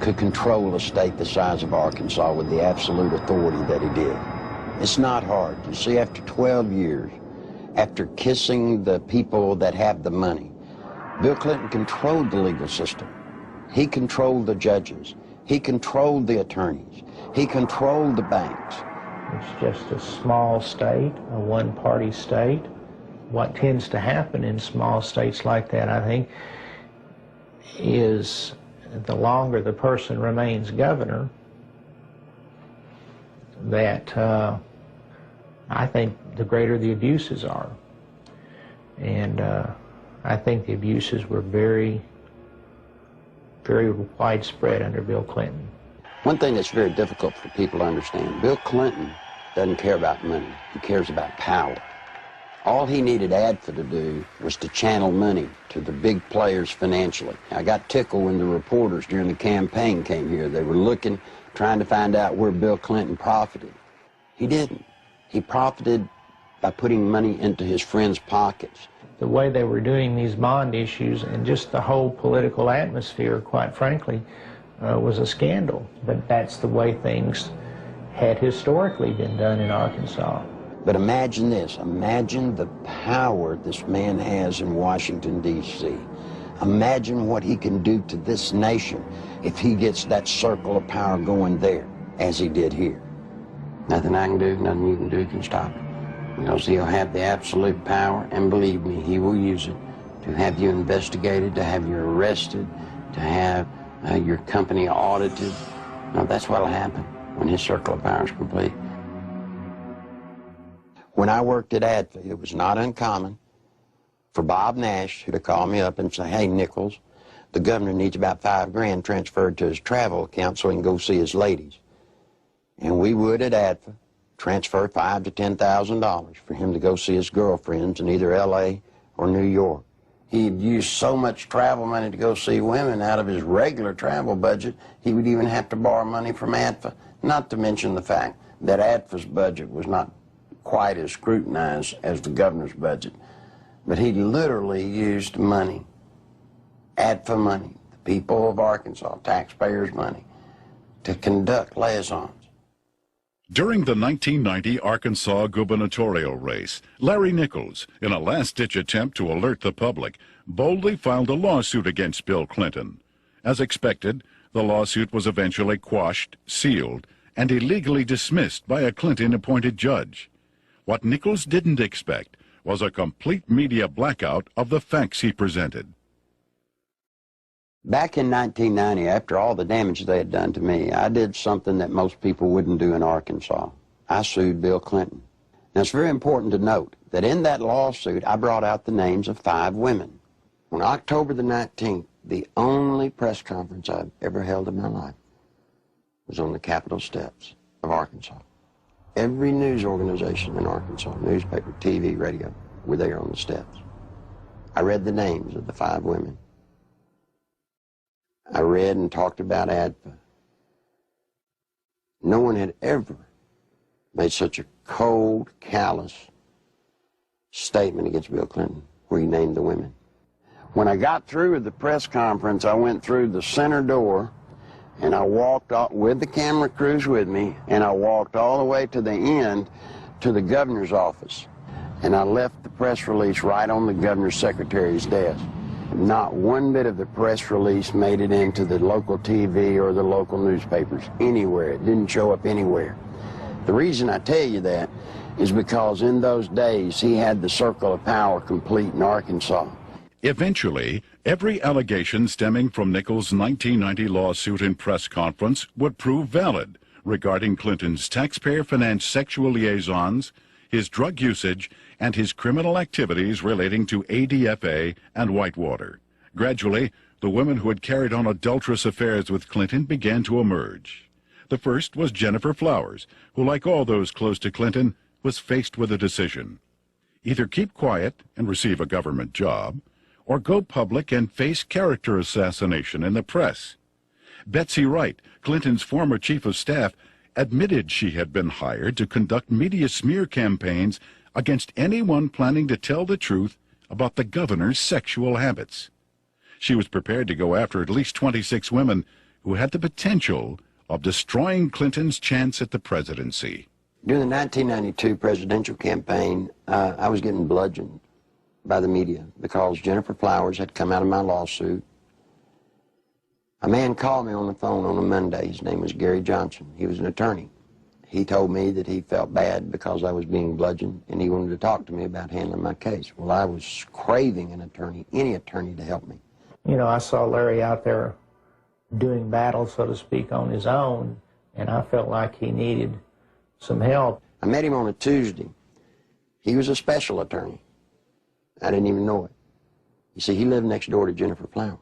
could control a state the size of Arkansas with the absolute authority that he did. It's not hard. You see, after 12 years, after kissing the people that have the money, Bill Clinton controlled the legal system. He controlled the judges. He controlled the attorneys. He controlled the banks. It's just a small state, a one-party state. What tends to happen in small states like that, I think, is the longer the person remains governor, that I think the greater the abuses are. And I think the abuses were very, very widespread under Bill Clinton. One thing that's very difficult for people to understand, Bill Clinton doesn't care about money. He cares about power. All he needed ADFA to do was to channel money to the big players financially. I got tickled when the reporters during the campaign came here. They were looking, trying to find out where Bill Clinton profited. He didn't. He profited by putting money into his friends' pockets. The way they were doing these bond issues and just the whole political atmosphere, quite frankly, was a scandal. But that's the way things had historically been done in Arkansas. But imagine this. Imagine the power this man has in Washington, D.C. Imagine what he can do to this nation if he gets that circle of power going there, as he did here. Nothing I can do, nothing you can do can stop it. Because he'll have the absolute power, and believe me, he will use it to have you investigated, to have you arrested, to have your company audited. Now, that's what'll happen when his circle of power is complete. When I worked at ADFA, it was not uncommon for Bob Nash to call me up and say, hey, Nichols, the governor needs about $5 grand transferred to his travel account so he can go see his ladies. And we would at ADFA transfer $5,000 to $10,000 for him to go see his girlfriends in either L.A. or New York. He'd use so much travel money to go see women out of his regular travel budget, he would even have to borrow money from ADFA, not to mention the fact that ADFA's budget was not quite as scrutinized as the governor's budget. But he literally used money, ADFA money, the people of Arkansas, taxpayers' money, to conduct liaisons. During the 1990 Arkansas gubernatorial race, Larry Nichols, in a last-ditch attempt to alert the public, boldly filed a lawsuit against Bill Clinton. As expected, the lawsuit was eventually quashed, sealed, and illegally dismissed by a Clinton-appointed judge. What Nichols didn't expect was a complete media blackout of the facts he presented. Back in 1990, after all the damage they had done to me, I did something that most people wouldn't do in Arkansas. I sued Bill Clinton. Now, it's very important to note that in that lawsuit, I brought out the names of 5 women. On October the 19th, the only press conference I've ever held in my life was on the Capitol steps of Arkansas. Every news organization in Arkansas, newspaper, TV, radio, were there on the steps. I read the names of the 5 women. I read and talked about ADFA. No one had ever made such a cold, callous statement against Bill Clinton where he named the women. When I got through with the press conference, I went through the center door and I walked out with the camera crews with me, and I walked all the way to the end to the governor's office. And I left the press release right on the governor's secretary's desk. Not one bit of the press release made it into the local TV or the local newspapers anywhere. It didn't show up anywhere. The reason I tell you that is because in those days he had the circle of power complete in Arkansas. Eventually, every allegation stemming from Nichols' 1990 lawsuit and press conference would prove valid regarding Clinton's taxpayer-financed sexual liaisons, his drug usage, and his criminal activities relating to ADFA and Whitewater. Gradually, the women who had carried on adulterous affairs with Clinton began to emerge. The first was Jennifer Flowers, who, like all those close to Clinton, was faced with a decision. Either keep quiet and receive a government job, or go public and face character assassination in the press. Betsy Wright, Clinton's former chief of staff, admitted she had been hired to conduct media smear campaigns against anyone planning to tell the truth about the governor's sexual habits. She was prepared to go after at least 26 women who had the potential of destroying Clinton's chance at the presidency. During the 1992 presidential campaign, I was getting bludgeoned by the media because Jennifer Flowers had come out of my lawsuit. A man called me on the phone on a Monday. His name was Gary Johnson. He was an attorney. He told me that he felt bad because I was being bludgeoned, and he wanted to talk to me about handling my case. Well, I was craving an attorney, any attorney to help me. You know, I saw Larry out there doing battle, so to speak, on his own, and I felt like he needed some help. I met him on a Tuesday. He was a special attorney. I didn't even know it. You see, he lived next door to Jennifer Flowers.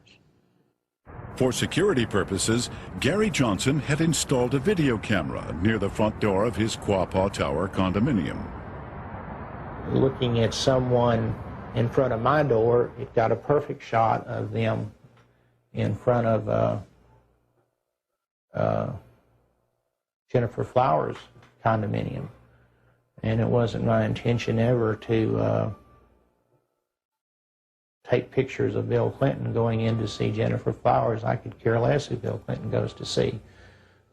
For security purposes, Gary Johnson had installed a video camera near the front door of his Quapaw Tower condominium. Looking at someone in front of my door, it got a perfect shot of them in front of Jennifer Flowers' condominium. And it wasn't my intention ever to take pictures of Bill Clinton going in to see Jennifer Flowers. I could care less who Bill Clinton goes to see.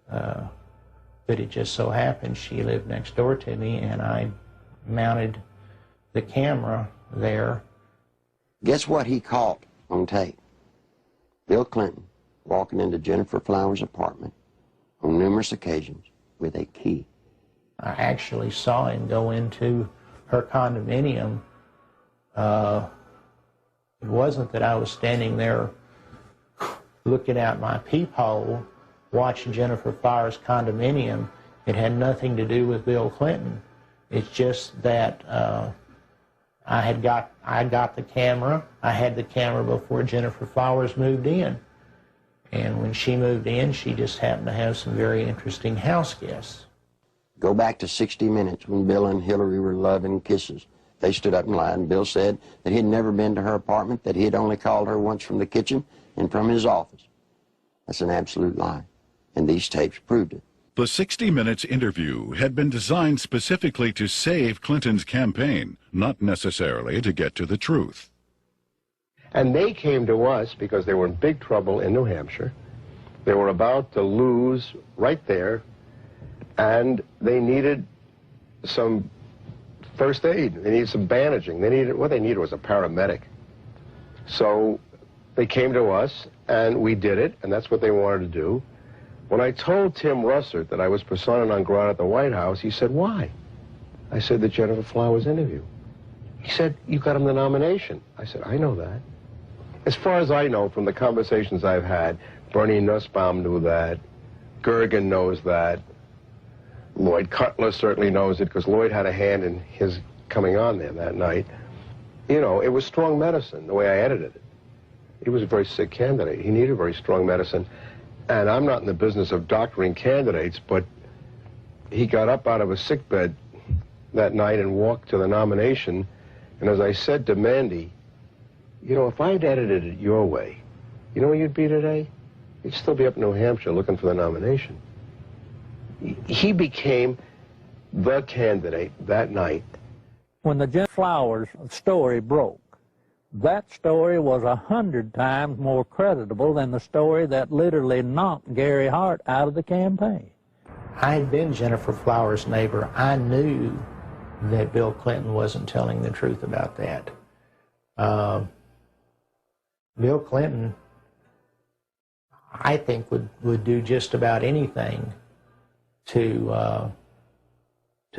But it just so happened she lived next door to me, and I mounted the camera there. Guess what he caught on tape? Bill Clinton walking into Jennifer Flowers' apartment on numerous occasions with a key. I actually saw him go into her condominium. It wasn't that I was standing there looking out my peephole watching Jennifer Flowers' condominium. It had nothing to do with Bill Clinton. It's just that I got the camera. I had the camera before Jennifer Flowers moved in. And when she moved in, she just happened to have some very interesting house guests. Go back to 60 Minutes when Bill and Hillary were loving kisses. They stood up and lied, and Bill said that he had never been to her apartment, that he had only called her once from the kitchen and from his office. That's an absolute lie, and these tapes proved it. The 60 Minutes interview had been designed specifically to save Clinton's campaign, not necessarily to get to the truth. And they came to us because they were in big trouble in New Hampshire. They were about to lose right there, and they needed some first aid. They needed some bandaging. What they needed was a paramedic. So they came to us, and we did it, and that's what they wanted to do. When I told Tim Russert that I was persona non grata at the White House, he said, "Why?" I said, "The Jennifer Flowers interview." He said, "You got him the nomination." I said, "I know that." As far as I know from the conversations I've had, Bernie Nussbaum knew that, Gergen knows that, Lloyd Cutler certainly knows it because Lloyd had a hand in his coming on there that night. You know, it was strong medicine, the way I edited it. He was a very sick candidate. He needed very strong medicine. And I'm not in the business of doctoring candidates, but he got up out of a sickbed that night and walked to the nomination. And as I said to Mandy, you know, if I'd edited it your way, you know where you'd be today? You'd still be up in New Hampshire looking for the nomination. He became the candidate that night. When the Jennifer Flowers story broke, that story was 100 times more creditable than the story that literally knocked Gary Hart out of the campaign. I had been Jennifer Flowers' neighbor. I knew that Bill Clinton wasn't telling the truth about that. Bill Clinton, I think, would do just about anything to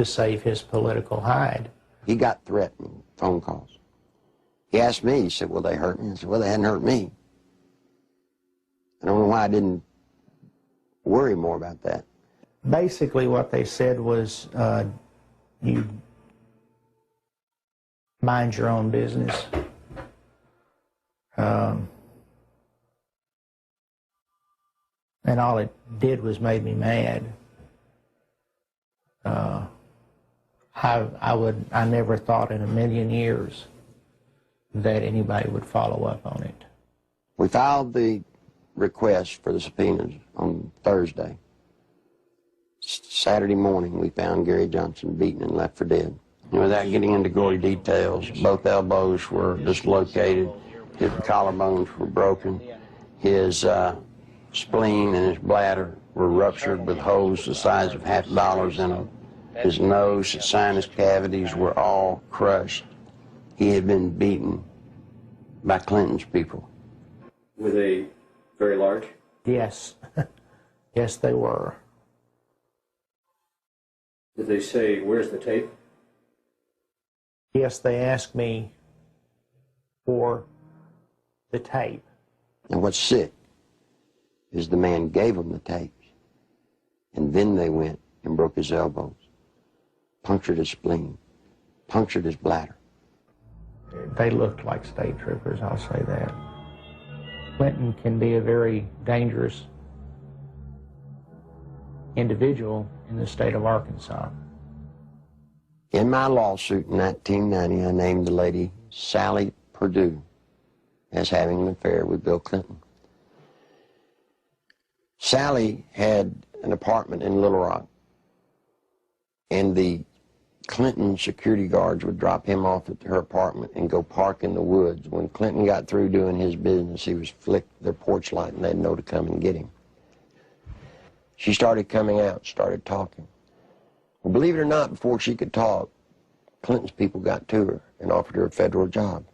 save his political hide. He got threatening phone calls. He asked me, he said, "Will they hurt me?" I said, "Well, they hadn't hurt me." I don't know why I didn't worry more about that. Basically what they said was, you mind your own business. And all it did was made me mad. I never thought in a million years that anybody would follow up on it. We filed the request for the subpoenas on Thursday. Saturday morning, we found Gary Johnson beaten and left for dead. And without getting into gory details, both elbows were dislocated, his collarbones were broken, his spleen and his bladder were ruptured with holes the size of $50 in them. His nose, his sinus cavities were all crushed. He had been beaten by Clinton's people. Were they very large? Yes. Yes, they were. Did they say, "Where's the tape"? Yes, they asked me for the tape. And what's sick is the man gave them the tapes, and then they went and broke his elbows, punctured his spleen, punctured his bladder. They looked like state troopers, I'll say that. Clinton can be a very dangerous individual in the state of Arkansas. In my lawsuit in 1990, I named the lady Sally Perdue as having an affair with Bill Clinton. Sally had an apartment in Little Rock, and the Clinton security guards would drop him off at her apartment and go park in the woods. When Clinton got through doing his business, he was flicked their porch light and they'd know to come and get him. She started coming out, started talking. Well, believe it or not, before she could talk, Clinton's people got to her and offered her a federal job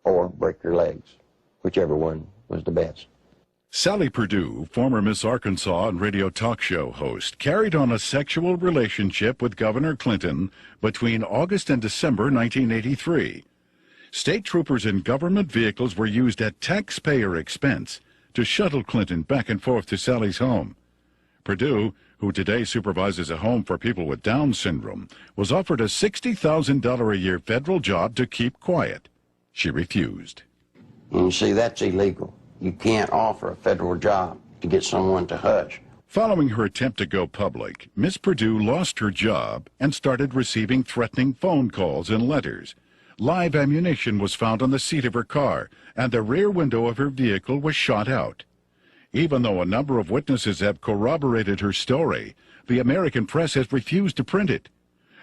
or break her legs, whichever one was the best. Sally Perdue, former Miss Arkansas and radio talk show host, carried on a sexual relationship with Governor Clinton between August and December 1983. State troopers in government vehicles were used at taxpayer expense to shuttle Clinton back and forth to Sally's home. Perdue, who today supervises a home for people with Down syndrome, was offered a $60,000 a year federal job to keep quiet. She refused. You see, that's illegal. You can't offer a federal job to get someone to hush. Following her attempt to go public, Miss Perdue lost her job and started receiving threatening phone calls and letters. Live ammunition was found on the seat of her car, and the rear window of her vehicle was shot out. Even though a number of witnesses have corroborated her story, the American press has refused to print it.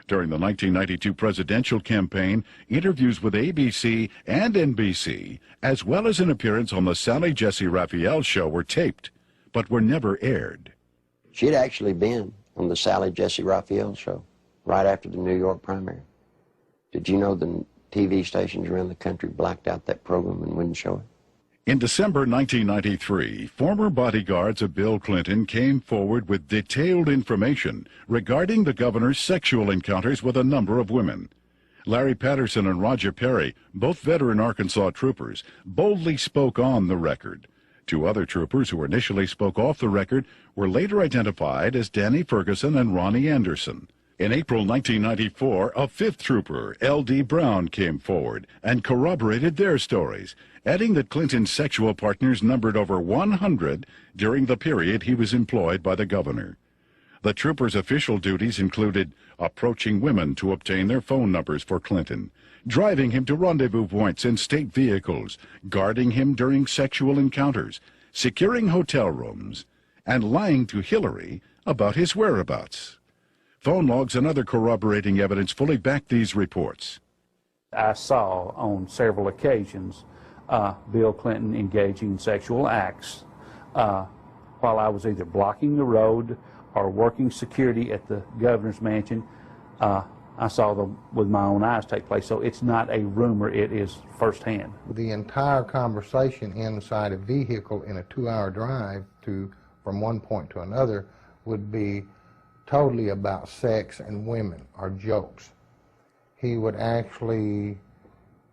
During the 1992 presidential campaign, interviews with ABC and NBC, as well as an appearance on the Sally Jesse Raphael show, were taped, but were never aired. She'd actually been on the Sally Jesse Raphael show right after the New York primary. Did you know the TV stations around the country blacked out that program and wouldn't show it? In December 1993, former bodyguards of Bill Clinton came forward with detailed information regarding the governor's sexual encounters with a number of women. Larry Patterson and Roger Perry, both veteran Arkansas troopers, boldly spoke on the record. Two other troopers who initially spoke off the record were later identified as Danny Ferguson and Ronnie Anderson. In April 1994, a fifth trooper, L.D. Brown, came forward and corroborated their stories, adding that Clinton's sexual partners numbered over 100 during the period he was employed by the governor. The trooper's official duties included approaching women to obtain their phone numbers for Clinton, driving him to rendezvous points in state vehicles, guarding him during sexual encounters, securing hotel rooms, and lying to Hillary about his whereabouts. Phone logs and other corroborating evidence fully back these reports. I saw on several occasions Bill Clinton engaging in sexual acts while I was either blocking the road or working security at the governor's mansion. I saw them with my own eyes take place, so it's not a rumor, it is firsthand. The entire conversation inside a vehicle in a 2-hour drive from one point to another would be totally about sex and women or jokes. He would actually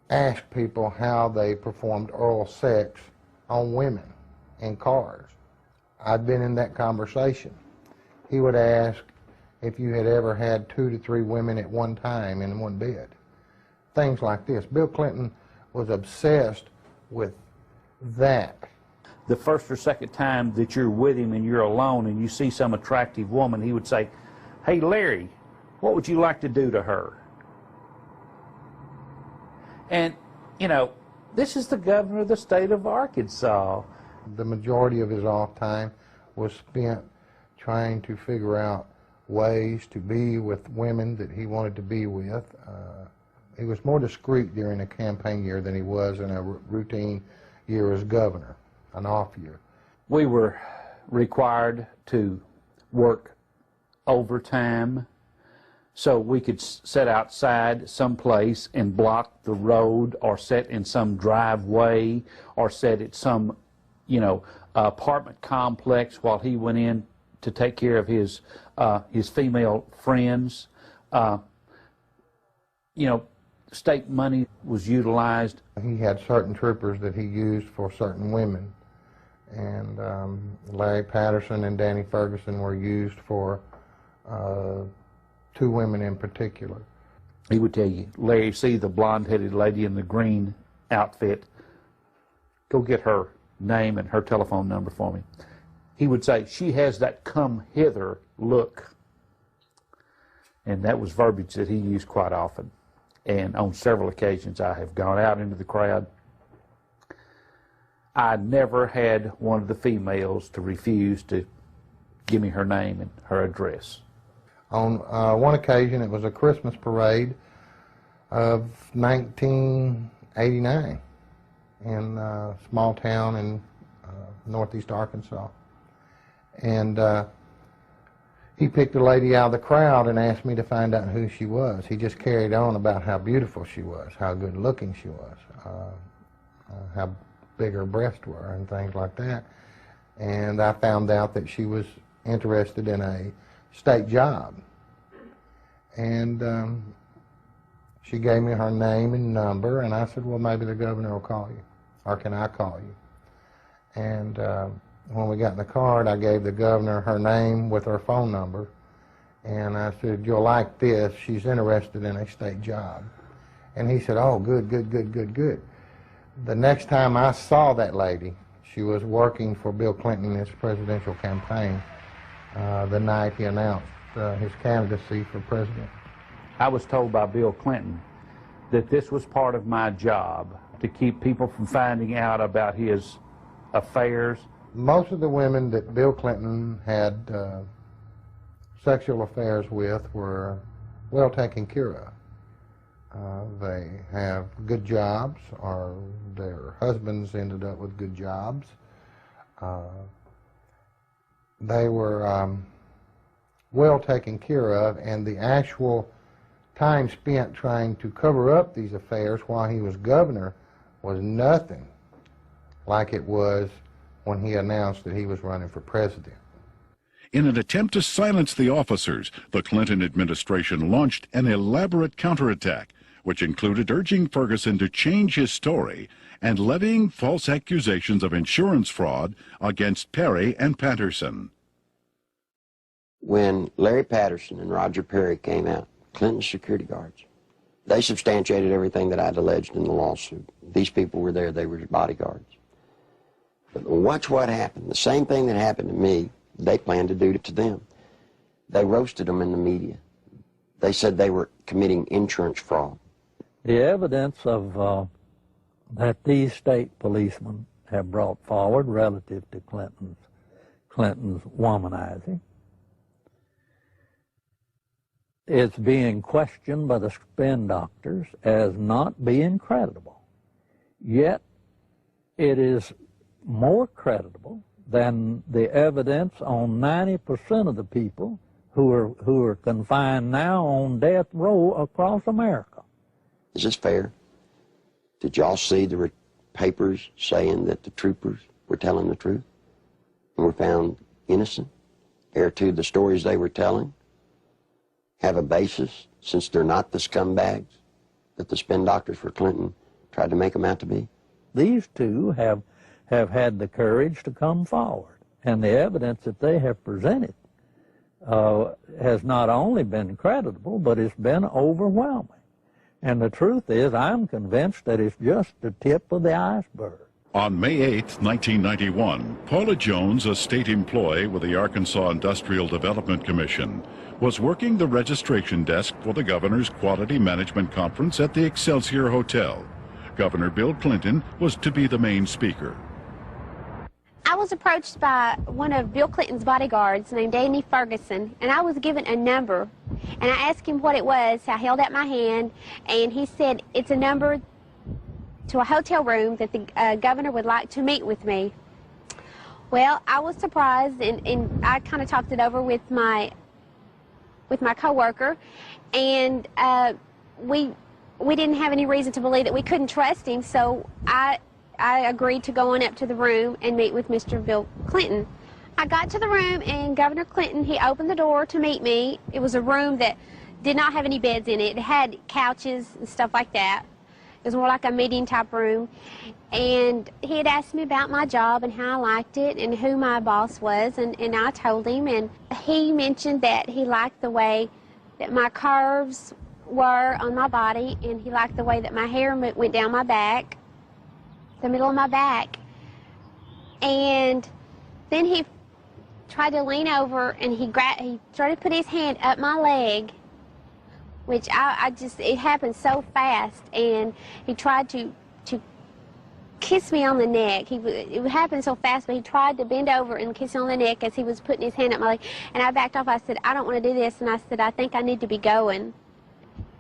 ask people how they performed oral sex on women in cars. I'd been in that conversation. He would ask if you had ever had 2 to 3 women at one time in one bed. Things like this. Bill Clinton was obsessed with that. The first or second time that you're with him and you're alone and you see some attractive woman, he would say, "Hey, Larry, what would you like to do to her?" And, you know, this is the governor of the state of Arkansas. The majority of his off time was spent trying to figure out ways to be with women that he wanted to be with. He was more discreet during a campaign year than he was in a routine year as governor, an off year. We were required to work overtime so we could sit outside someplace and block the road, or sit in some driveway, or sit at some, apartment complex while he went in to take care of his female friends. State money was utilized. He had certain troopers that he used for certain women, and Larry Patterson and Danny Ferguson were used for 2 women in particular. He would tell you, "Larry, see the blonde-headed lady in the green outfit? Go get her. name and her telephone number for me. He would say, "She has that come hither look." And that was verbiage that he used quite often. And on several occasions I have gone out into the crowd. I never had one of the females to refuse to give me her name and her address. On one occasion, it was a Christmas parade of 1989 in a small town in northeast Arkansas. And he picked a lady out of the crowd and asked me to find out who she was. He just carried on about how beautiful she was, how good looking she was, how big her breasts were and things like that. And I found out that she was interested in a state job. And she gave me her name and number, and I said, well, maybe the governor will call you, or can I call you? And when we got in the car, I gave the governor her name with her phone number, and I said, you'll like this, she's interested in a state job. And he said, oh, good, good, good, good, good. The next time I saw that lady, she was working for Bill Clinton in his presidential campaign the night he announced his candidacy for president. I was told by Bill Clinton that this was part of my job, to keep people from finding out about his affairs. Most of the women that Bill Clinton had sexual affairs with were well taken care of. They have good jobs, or their husbands ended up with good jobs. They were well taken care of, and the actual time spent trying to cover up these affairs while he was governor was nothing like it was when he announced that he was running for president. In an attempt to silence the officers, the Clinton administration launched an elaborate counterattack, which included urging Ferguson to change his story and levying false accusations of insurance fraud against Perry and Patterson. When Larry Patterson and Roger Perry came out, Clinton's security guards, they substantiated everything that I'd alleged in the lawsuit. These people were there, they were his bodyguards. But watch what happened. The same thing that happened to me, they planned to do to them. They roasted them in the media. They said they were committing insurance fraud. The evidence of that these state policemen have brought forward relative to Clinton's womanizing is being questioned by the spin doctors as not being credible. Yet it is more credible than the evidence on 90% of the people who are confined now on death row across America. Is this fair? Did y'all see the papers saying that the troopers were telling the truth and were found innocent? Heir to the stories they were telling have a basis, since they're not the scumbags that the spin doctors for Clinton tried to make them out to be? These two have had the courage to come forward, and the evidence that they have presented has not only been credible, but it's been overwhelming. And the truth is, I'm convinced that it's just the tip of the iceberg. On May 8, 1991, Paula Jones, a state employee with the Arkansas Industrial Development Commission, was working the registration desk for the governor's Quality Management Conference at the Excelsior Hotel. Governor Bill Clinton was to be the main speaker. I was approached by one of Bill Clinton's bodyguards named Danny Ferguson, and I was given a number. And I asked him what it was. I held out my hand, and he said, it's a number to a hotel room that the governor would like to meet with me. Well, I was surprised, and I kind of talked it over with my coworker, and we didn't have any reason to believe that we couldn't trust him, so I agreed to go on up to the room and meet with Mr. Bill Clinton. I got to the room, and Governor Clinton, he opened the door to meet me. It was a room that did not have any beds in it. It had couches and stuff like that. It was more like a meeting type room. And he had asked me about my job and how I liked it and who my boss was, and I told him. And he mentioned that he liked the way that my curves were on my body, and he liked the way that my hair went down my back, the middle of my back. And then he tried to lean over, and he started to put his hand up my leg, which it happened so fast, and he tried to kiss me on the neck. It happened so fast, but he tried to bend over and kiss me on the neck as he was putting his hand up my leg. And I backed off. I said, I don't want to do this. And I said, I think I need to be going.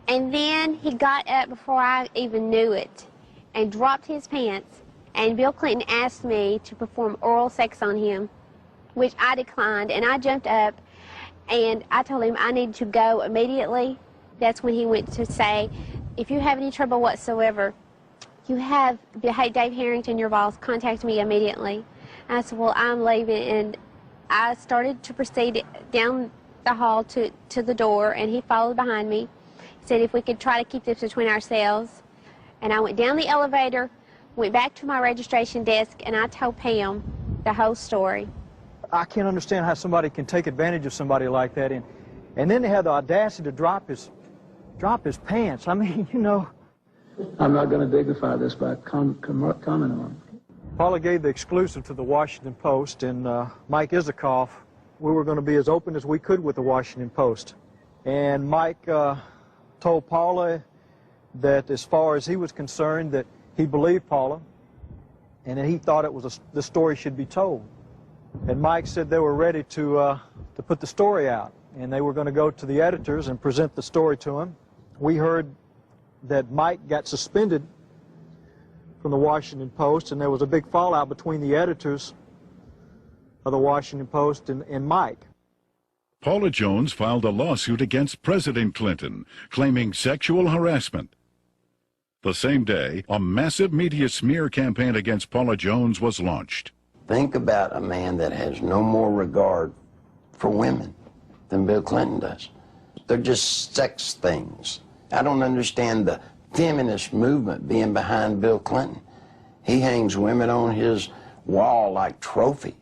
And then he got up before I even knew it and dropped his pants. And Bill Clinton asked me to perform oral sex on him, which I declined. And I jumped up, and I told him I needed to go immediately. That's when he went to say, if you have any trouble whatsoever, you have Dave Harrington, your boss, contact me immediately. And I said, well, I'm leaving. And I started to proceed down the hall to the door, and he followed behind me. He said if we could try to keep this between ourselves. And I went down the elevator, went back to my registration desk, and I told Pam the whole story. I can't understand how somebody can take advantage of somebody like that. And then they have the audacity to drop his pants. I mean, you know. I'm not going to dignify this by commenting on it. Paula gave the exclusive to the Washington Post, and Mike Isikoff, we were going to be as open as we could with the Washington Post. And Mike told Paula that as far as he was concerned, that he believed Paula, and that he thought it was the story should be told. And Mike said they were ready to put the story out, and they were going to go to the editors and present the story to him. We heard that Mike got suspended from the Washington Post, and there was a big fallout between the editors of the Washington Post and Mike. Paula Jones filed a lawsuit against President Clinton, claiming sexual harassment. The same day, a massive media smear campaign against Paula Jones was launched. Think about a man that has no more regard for women than Bill Clinton does. They're just sex things. I don't understand the feminist movement being behind Bill Clinton. He hangs women on his wall like trophies.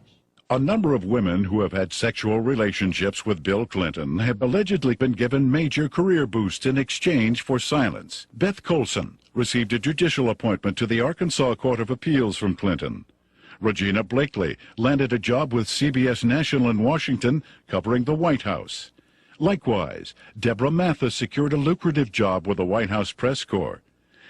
A number of women who have had sexual relationships with Bill Clinton have allegedly been given major career boosts in exchange for silence. Beth Colson received a judicial appointment to the Arkansas Court of Appeals from Clinton. Regina Blakely landed a job with CBS National in Washington covering the White House. Likewise, Deborah Mathis secured a lucrative job with the White House Press Corps.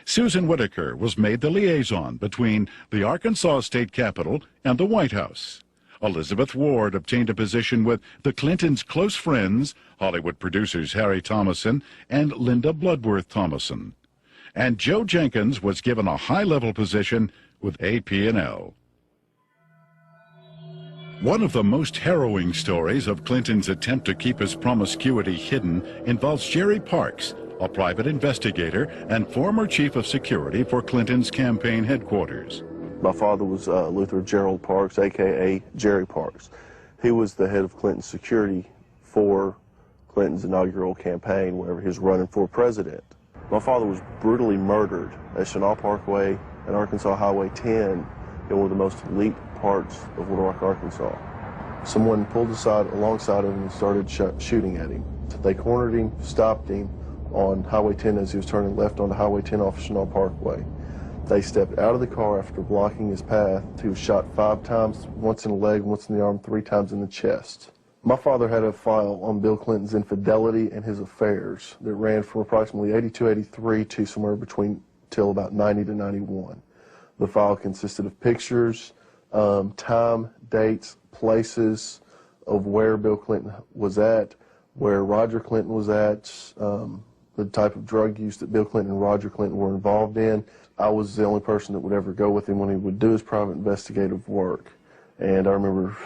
Susan Whitaker was made the liaison between the Arkansas State Capitol and the White House. Elizabeth Ward obtained a position with the Clintons' close friends, Hollywood producers Harry Thomason and Linda Bloodworth Thomason. And Joe Jenkins was given a high-level position with AP&L. One of the most harrowing stories of Clinton's attempt to keep his promiscuity hidden involves Jerry Parks, a private investigator and former chief of security for Clinton's campaign headquarters. My father was Luther Gerald Parks, a.k.a. Jerry Parks. He was the head of Clinton's security for Clinton's inaugural campaign whenever he was running for president. My father was brutally murdered at Chenal Parkway and Arkansas Highway 10 in one of the most elite parts of Little Rock, Arkansas. Someone pulled aside alongside him and started shooting at him. They cornered him, stopped him on Highway 10 as he was turning left onto Highway 10 off Chenal Parkway. They stepped out of the car after blocking his path. He was shot 5 times, once in the leg, once in the arm, 3 times in the chest. My father had a file on Bill Clinton's infidelity and his affairs that ran from approximately 82, 83 to somewhere between till about 90 to 91. The file consisted of pictures, time, dates, places of where Bill Clinton was at, where Roger Clinton was at, the type of drug use that Bill Clinton and Roger Clinton were involved in. I was the only person that would ever go with him when he would do his private investigative work. And I remember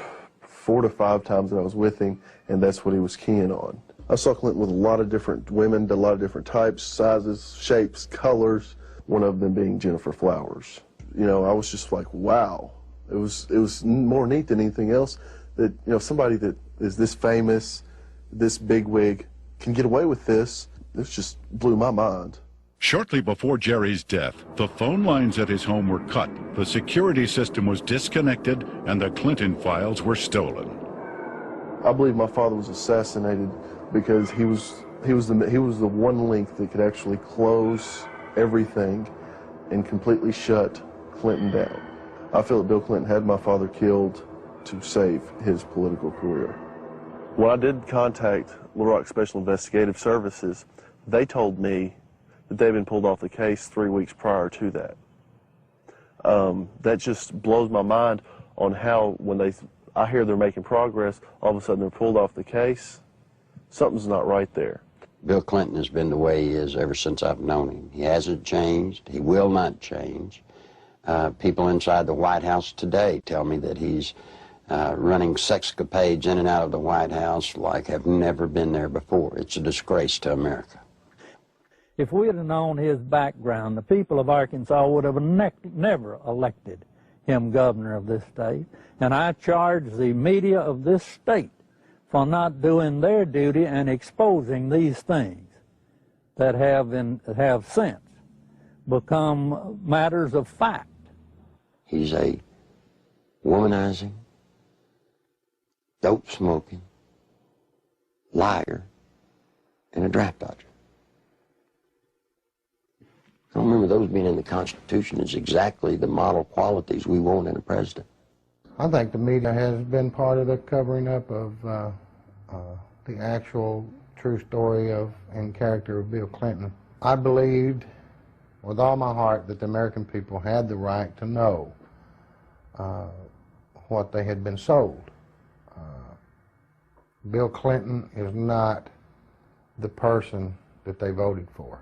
4 to 5 times that I was with him, and that's what he was keying on. I saw Clinton with a lot of different women, a lot of different types, sizes, shapes, colors, one of them being Jennifer Flowers. You know, I was just like, wow. It was more neat than anything else that, you know, somebody that is this famous, this bigwig, can get away with this. This just blew my mind. Shortly before Jerry's death, the phone lines at his home were cut, the security system was disconnected, and the Clinton files were stolen. I believe my father was assassinated because he was the one link that could actually close everything and completely shut Clinton down. I feel that Bill Clinton had my father killed to save his political career. When I did contact Little Rock Special Investigative Services, they told me that they had been pulled off the case 3 weeks prior to that. That just blows my mind on how when I hear they're making progress, all of a sudden they're pulled off the case. Something's not right there. Bill Clinton has been the way he is ever since I've known him. He hasn't changed. He will not change. People inside the White House today tell me that he's running sexcapades in and out of the White House like have never been there before. It's a disgrace to America. If we had known his background, the people of Arkansas would have never elected him governor of this state. And I charge the media of this state for not doing their duty and exposing these things that have since become matters of fact. He's a womanizing, dope-smoking, liar, and a draft dodger. I don't remember those being in the Constitution as exactly the model qualities we want in a president. I think the media has been part of the covering up of the actual true story of and character of Bill Clinton. I believed with all my heart that the American people had the right to know what they had been sold. Bill Clinton is not the person that they voted for.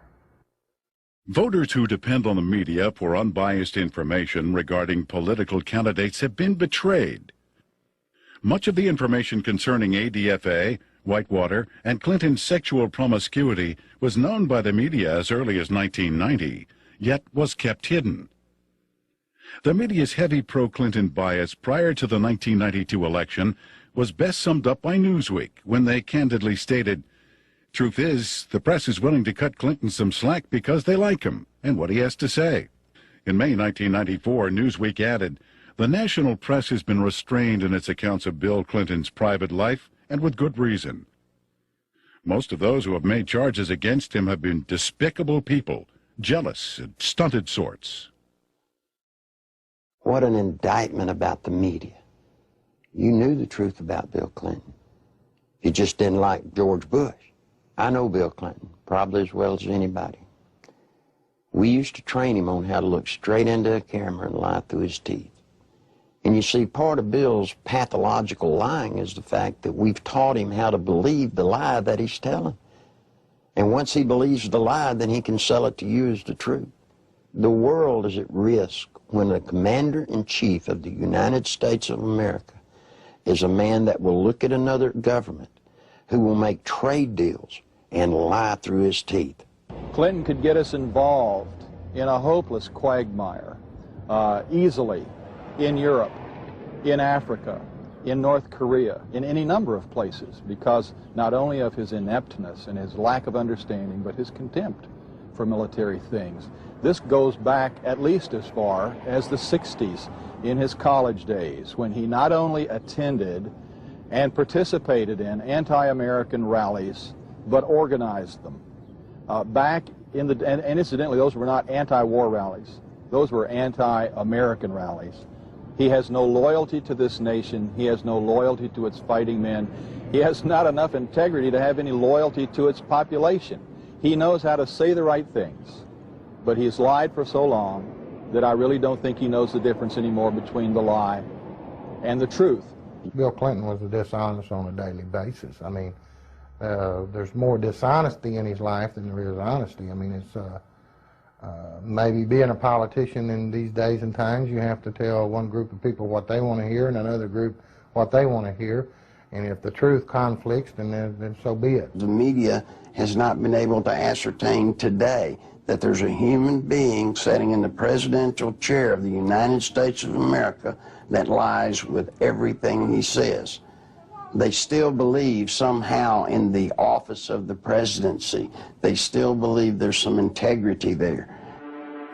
Voters who depend on the media for unbiased information regarding political candidates have been betrayed. Much of the information concerning ADFA, Whitewater, and Clinton's sexual promiscuity was known by the media as early as 1990, yet was kept hidden. The media's heavy pro-Clinton bias prior to the 1992 election was best summed up by Newsweek when they candidly stated, "Truth is, the press is willing to cut Clinton some slack because they like him and what he has to say." In May 1994, Newsweek added, "The national press has been restrained in its accounts of Bill Clinton's private life, and with good reason. Most of those who have made charges against him have been despicable people, jealous and stunted sorts." What an indictment about the media. You knew the truth about Bill Clinton. You just didn't like George Bush. I know Bill Clinton, probably as well as anybody. We used to train him on how to look straight into a camera and lie through his teeth. And you see, part of Bill's pathological lying is the fact that we've taught him how to believe the lie that he's telling. And once he believes the lie, then he can sell it to you as the truth. The world is at risk when the commander-in-chief of the United States of America is a man that will look at another government, who will make trade deals and lie through his teeth. Clinton could get us involved in a hopeless quagmire easily in Europe, in Africa, in North Korea, in any number of places, because not only of his ineptness and his lack of understanding, but his contempt for military things. This goes back at least as far as the 60s, in his college days, when he not only attended and participated in anti-American rallies, but organized them. Back in the, and incidentally, those were not anti-war rallies. Those were anti-American rallies. He has no loyalty to this nation. He has no loyalty to its fighting men. He has not enough integrity to have any loyalty to its population. He knows how to say the right things, but he's lied for so long that I really don't think he knows the difference anymore between the lie and the truth. Bill Clinton was dishonest on a daily basis. I mean, there's more dishonesty in his life than there is honesty. I mean, it's maybe being a politician in these days and times, you have to tell one group of people what they want to hear and another group what they want to hear. And if the truth conflicts, then so be it. The media has not been able to ascertain today that there's a human being sitting in the presidential chair of the United States of America that lies with everything he says. They still believe somehow in the office of the presidency. They still believe there's some integrity there.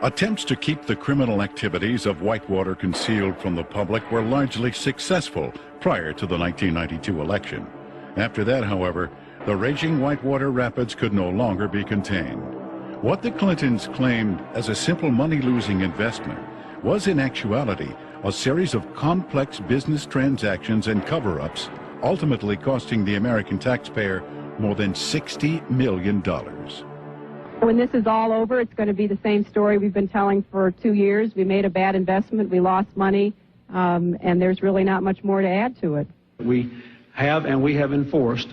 Attempts to keep the criminal activities of Whitewater concealed from the public were largely successful prior to the 1992 election. After that, however, the raging Whitewater Rapids could no longer be contained. What the Clintons claimed as a simple money-losing investment was in actuality a series of complex business transactions and cover-ups, ultimately costing the American taxpayer more than $60 million. When this is all over, it's going to be the same story we've been telling for 2 years. We made a bad investment, we lost money, and there's really not much more to add to it. We have enforced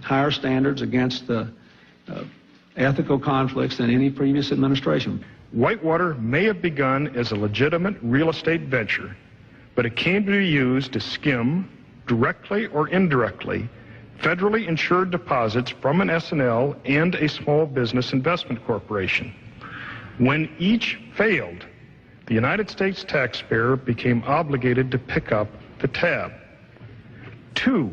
higher standards against the ethical conflicts than any previous administration. Whitewater may have begun as a legitimate real estate venture, but it came to be used to skim, directly or indirectly, federally insured deposits from an S&L and a small business investment corporation. When each failed, the United States taxpayer became obligated to pick up the tab. 2,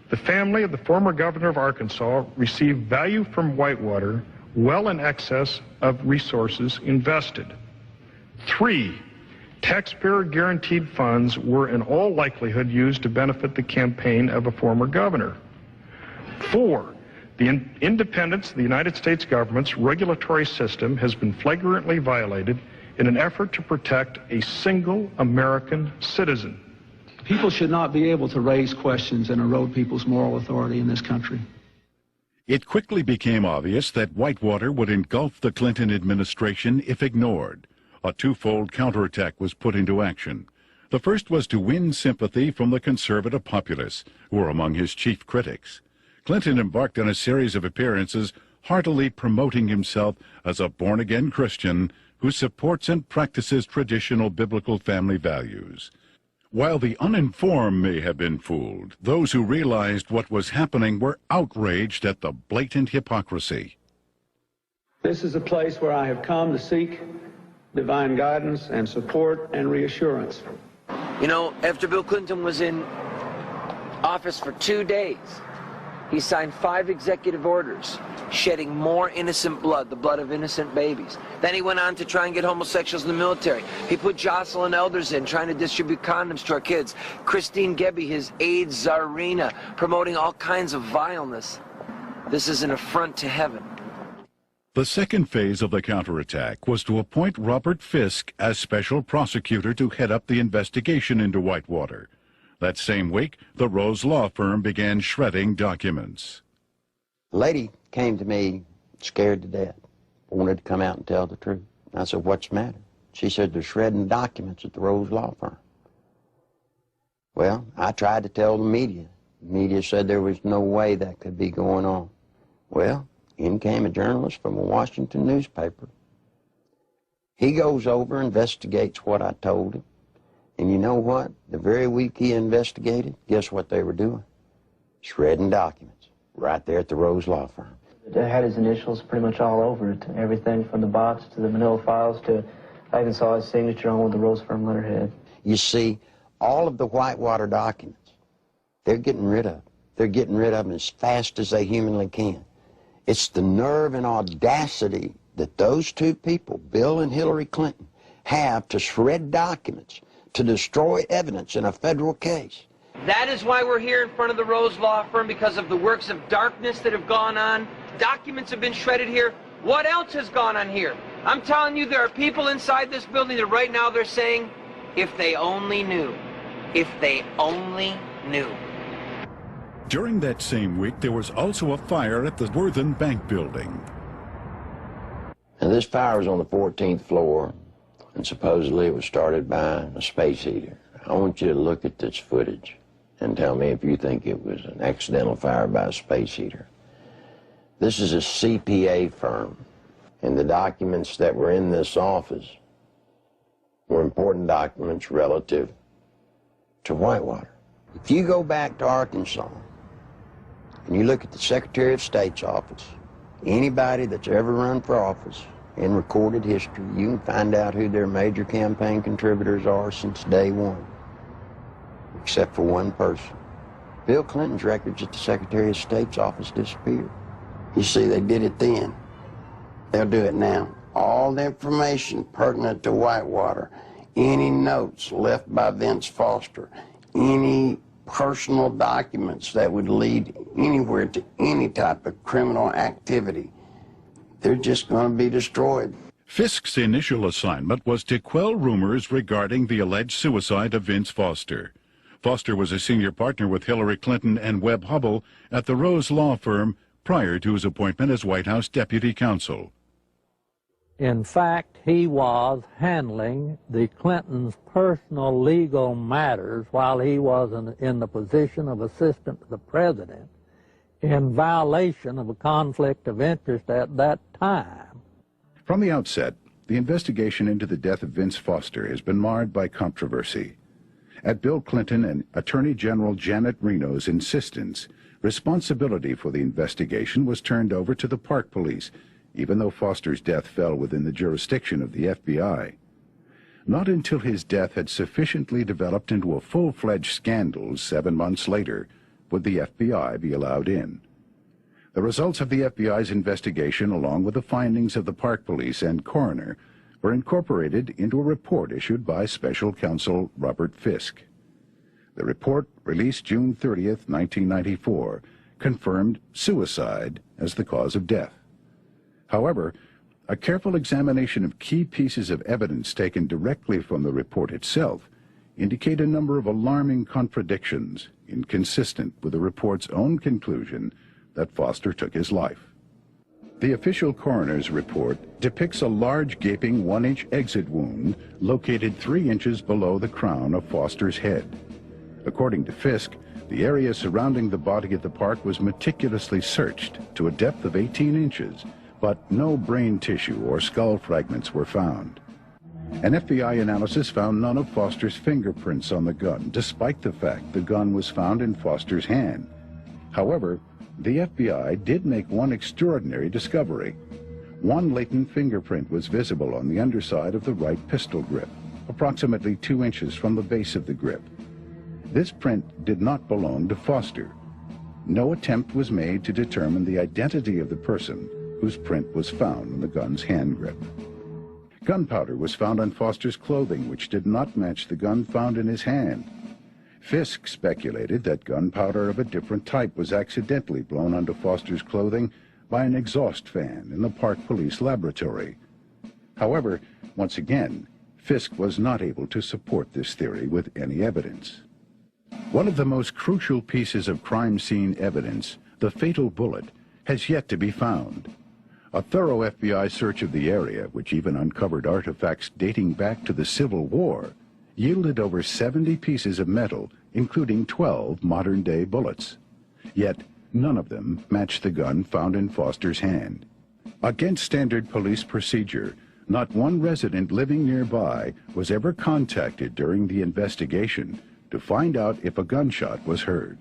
the family of the former governor of Arkansas received value from Whitewater well in excess of resources invested. 3, taxpayer guaranteed funds were in all likelihood used to benefit the campaign of a former governor. 4, the independence of the United States government's regulatory system has been flagrantly violated in an effort to protect a single American citizen. People should not be able to raise questions and erode people's moral authority in this country. It quickly became obvious that Whitewater would engulf the Clinton administration if ignored. A twofold counterattack was put into action. The first was to win sympathy from the conservative populace, who were among his chief critics. Clinton embarked on a series of appearances heartily promoting himself as a born-again Christian who supports and practices traditional biblical family values. While the uninformed may have been fooled, those who realized what was happening were outraged at the blatant hypocrisy. This is a place where I have come to seek divine guidance and support and reassurance. You know, after Bill Clinton was in office for 2 days, he signed 5 executive orders, shedding more innocent blood, the blood of innocent babies. Then he went on to try and get homosexuals in the military. He put Jocelyn Elders in, trying to distribute condoms to our kids. Christine Gebbe, his AIDS czarina, promoting all kinds of vileness. This is an affront to heaven. The second phase of the counterattack was to appoint Robert Fisk as special prosecutor to head up the investigation into Whitewater. That same week, the Rose law firm began shredding documents. A lady came to me scared to death, wanted to come out and tell the truth. I said, "What's the matter?" She said, "They're shredding documents at the Rose law firm." Well, I tried to tell the media. The media said there was no way that could be going on. Well, in came a journalist from a Washington newspaper. He goes over, investigates what I told him. And you know what? The very week he investigated, guess what they were doing? Shredding documents right there at the Rose law firm. It had his initials pretty much all over it. Everything from the box to the manila files to, I even saw his signature on with the Rose firm letterhead. You see, all of the Whitewater documents, they're getting rid of. They're getting rid of them as fast as they humanly can. It's the nerve and audacity that those two people, Bill and Hillary Clinton, have to shred documents, to destroy evidence in a federal case. That is why we're here in front of the Rose law firm, because of the works of darkness that have gone on. Documents have been shredded here. What else has gone on here? I'm telling you, there are people inside this building that right now they're saying, if they only knew, if they only knew. During that same week, there was also a fire at the Worthen Bank building. Now, this fire was on the 14th floor, and supposedly it was started by a space heater. I want you to look at this footage and tell me if you think it was an accidental fire by a space heater. This is a CPA firm, and the documents that were in this office were important documents relative to Whitewater. If you go back to Arkansas and you look at the Secretary of State's office, anybody that's ever run for office in recorded history, you can find out who their major campaign contributors are since day one, except for one person. Bill Clinton's records at the Secretary of State's office disappeared. You see, they did it then. They'll do it now. All the information pertinent to Whitewater, any notes left by Vince Foster, any personal documents that would lead anywhere to any type of criminal activity, they're just going to be destroyed. Fisk's initial assignment was to quell rumors regarding the alleged suicide of Vince Foster. Foster was a senior partner with Hillary Clinton and Webb Hubbell at the Rose Law Firm prior to his appointment as White House Deputy Counsel. In fact, he was handling the Clintons' personal legal matters while he was in the position of assistant to the president, in violation of a conflict of interest at that time. From the outset, the investigation into the death of Vince Foster has been marred by controversy. At Bill Clinton and Attorney General Janet Reno's insistence, responsibility for the investigation was turned over to the Park Police, even though Foster's death fell within the jurisdiction of the FBI. Not until his death had sufficiently developed into a full-fledged scandal 7 months later would the FBI be allowed in. The results of the FBI's investigation, along with the findings of the Park Police and coroner, were incorporated into a report issued by Special Counsel Robert Fisk. The report, released June 30th, 1994, confirmed suicide as the cause of death. However, a careful examination of key pieces of evidence taken directly from the report itself indicate a number of alarming contradictions inconsistent with the report's own conclusion that Foster took his life. The official coroner's report depicts a large gaping 1-inch exit wound located 3 inches below the crown of Foster's head. According to Fisk, the area surrounding the body at the park was meticulously searched to a depth of 18 inches, but no brain tissue or skull fragments were found. An FBI analysis found none of Foster's fingerprints on the gun, despite the fact the gun was found in Foster's hand. However, the FBI did make one extraordinary discovery. One latent fingerprint was visible on the underside of the right pistol grip, approximately 2 inches from the base of the grip. This print did not belong to Foster. No attempt was made to determine the identity of the person whose print was found on the gun's hand grip. Gunpowder was found on Foster's clothing, which did not match the gun found in his hand. Fisk speculated that gunpowder of a different type was accidentally blown onto Foster's clothing by an exhaust fan in the Park Police laboratory. However, once again, Fisk was not able to support this theory with any evidence. One of the most crucial pieces of crime scene evidence, the fatal bullet, has yet to be found. A thorough FBI search of the area, which even uncovered artifacts dating back to the Civil War, yielded over 70 pieces of metal, including 12 modern-day bullets. Yet, none of them matched the gun found in Foster's hand. Against standard police procedure, not one resident living nearby was ever contacted during the investigation to find out if a gunshot was heard.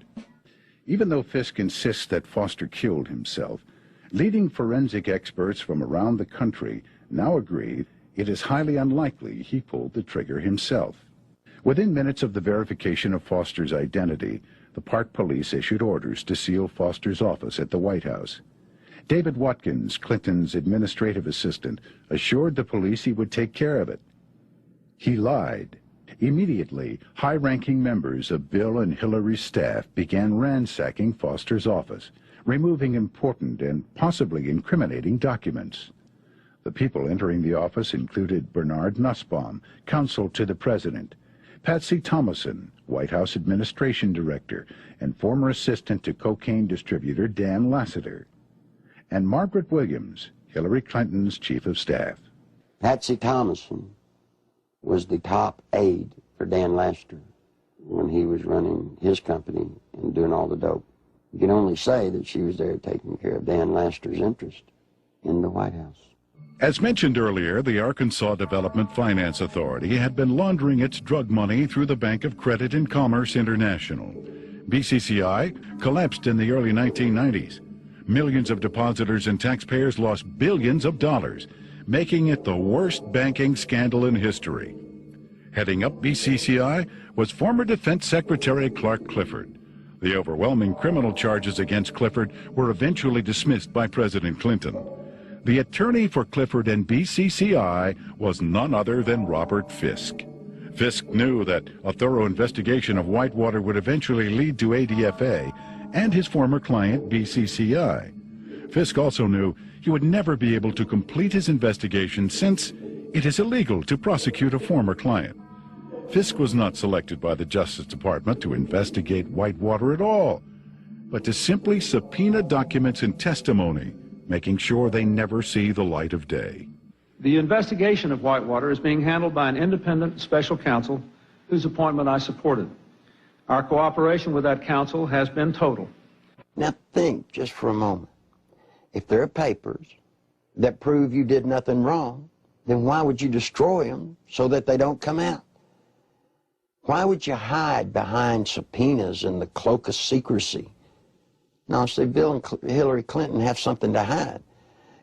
Even though Fisk insists that Foster killed himself, leading forensic experts from around the country now agree it is highly unlikely he pulled the trigger himself. Within minutes of the verification of Foster's identity, the Park Police issued orders to seal Foster's office at the White House. David Watkins, Clinton's administrative assistant, assured the police he would take care of it. He lied. Immediately, high-ranking members of Bill and Hillary's staff began ransacking Foster's office, removing important and possibly incriminating documents. The people entering the office included Bernard Nussbaum, counsel to the president, Patsy Thomason, White House Administration Director and former assistant to cocaine distributor Dan Lassiter, and Margaret Williams, Hillary Clinton's chief of staff. Patsy Thomason was the top aide for Dan Lassiter when he was running his company and doing all the dope. You can only say that she was there taking care of Dan Lassiter's interest in the White House. As mentioned earlier, the Arkansas Development Finance Authority had been laundering its drug money through the Bank of Credit and Commerce International. BCCI collapsed in the early 1990s. Millions of depositors and taxpayers lost billions of dollars, making it the worst banking scandal in history. Heading up BCCI was former Defense Secretary Clark Clifford. The overwhelming criminal charges against Clifford were eventually dismissed by President Clinton. The attorney for Clifford and BCCI was none other than Robert Fisk. Fisk knew that a thorough investigation of Whitewater would eventually lead to ADFA and his former client BCCI. Fisk also knew he would never be able to complete his investigation since it is illegal to prosecute a former client. Fisk was not selected by the Justice Department to investigate Whitewater at all, but to simply subpoena documents and testimony, making sure they never see the light of day. The investigation of Whitewater is being handled by an independent special counsel whose appointment I supported. Our cooperation with that counsel has been total. Now think just for a moment. If there are papers that prove you did nothing wrong, then why would you destroy them so that they don't come out? Why would you hide behind subpoenas in the cloak of secrecy? No, see, Bill and Hillary Clinton have something to hide.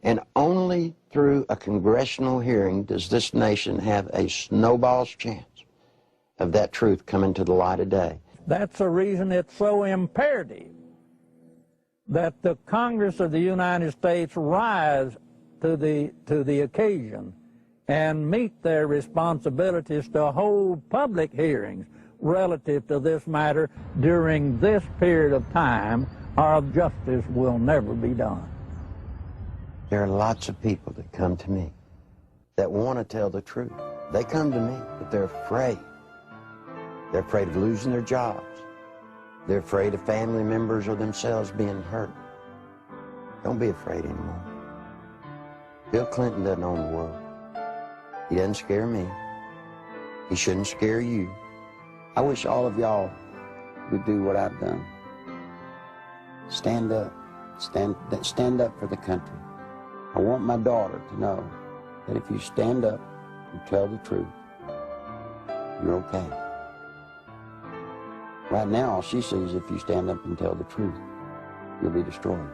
And only through a congressional hearing does this nation have a snowball's chance of that truth coming to the light of day. That's the reason it's so imperative that the Congress of the United States rise to the occasion and meet their responsibilities to hold public hearings relative to this matter during this period of time, or justice will never be done. There are lots of people that come to me that want to tell the truth. They come to me, but they're afraid. They're afraid of losing their jobs. They're afraid of family members or themselves being hurt. Don't be afraid anymore. Bill Clinton doesn't own the world. He doesn't scare me. He shouldn't scare you. I wish all of y'all would do what I've done. Stand up. Stand up for the country. I want my daughter to know that if you stand up and tell the truth, you're okay. Right now, all she sees, if you stand up and tell the truth, you'll be destroyed.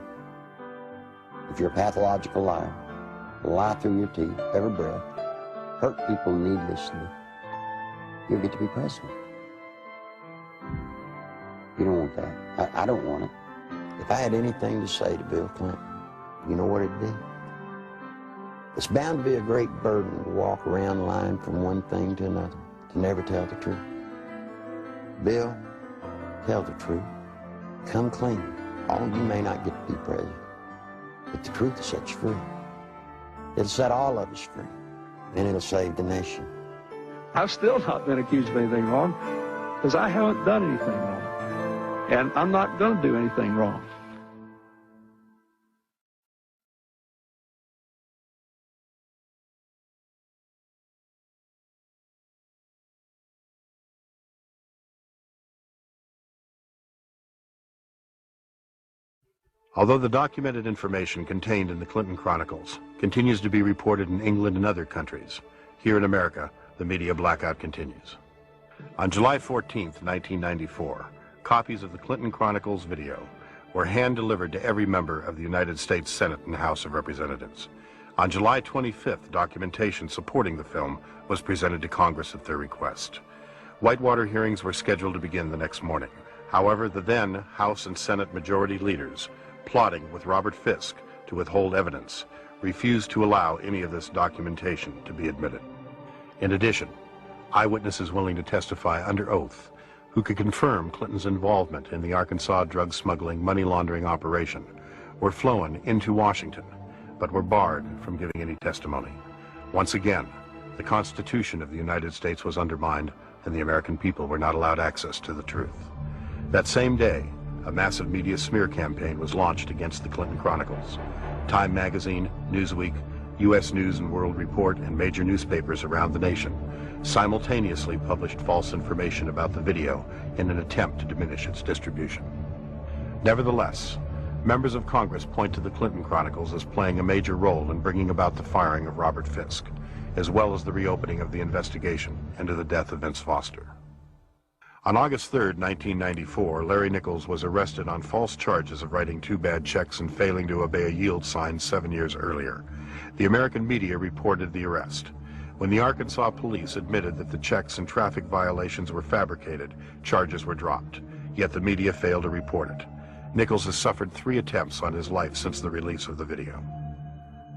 If you're a pathological liar, lie through your teeth, every breath, hurt people needlessly, you'll get to be president. You don't want that. I don't want it. If I had anything to say to Bill Clinton, you know what it'd be? It's bound to be a great burden to walk around lying from one thing to another, to never tell the truth. Bill, tell the truth. Come clean. All you may not get to be president, but the truth will set you free. It'll set all of us free, and it'll save the nation. I've still not been accused of anything wrong because I haven't done anything wrong. And I'm not going to do anything wrong. Although the documented information contained in the Clinton Chronicles continues to be reported in England and other countries, here in America, the media blackout continues. On July 14th, 1994, copies of the Clinton Chronicles video were hand-delivered to every member of the United States Senate and House of Representatives. On July 25th, documentation supporting the film was presented to Congress at their request. Whitewater hearings were scheduled to begin the next morning. However, the then House and Senate majority leaders, plotting with Robert Fisk to withhold evidence, refused to allow any of this documentation to be admitted. In addition, eyewitnesses willing to testify under oath who could confirm Clinton's involvement in the Arkansas drug smuggling money laundering operation were flown into Washington, but were barred from giving any testimony. Once again, the Constitution of the United States was undermined and the American people were not allowed access to the truth. That same day, a massive media smear campaign was launched against the Clinton Chronicles. Time magazine, Newsweek, U.S. News and World Report, and major newspapers around the nation simultaneously published false information about the video in an attempt to diminish its distribution. Nevertheless, members of Congress point to the Clinton Chronicles as playing a major role in bringing about the firing of Robert Fisk, as well as the reopening of the investigation into the death of Vince Foster. On August 3, 1994, Larry Nichols was arrested on false charges of writing 2 bad checks and failing to obey a yield sign 7 years earlier. The American media reported the arrest. When the Arkansas police admitted that the checks and traffic violations were fabricated, charges were dropped. Yet the media failed to report it. Nichols has suffered 3 attempts on his life since the release of the video.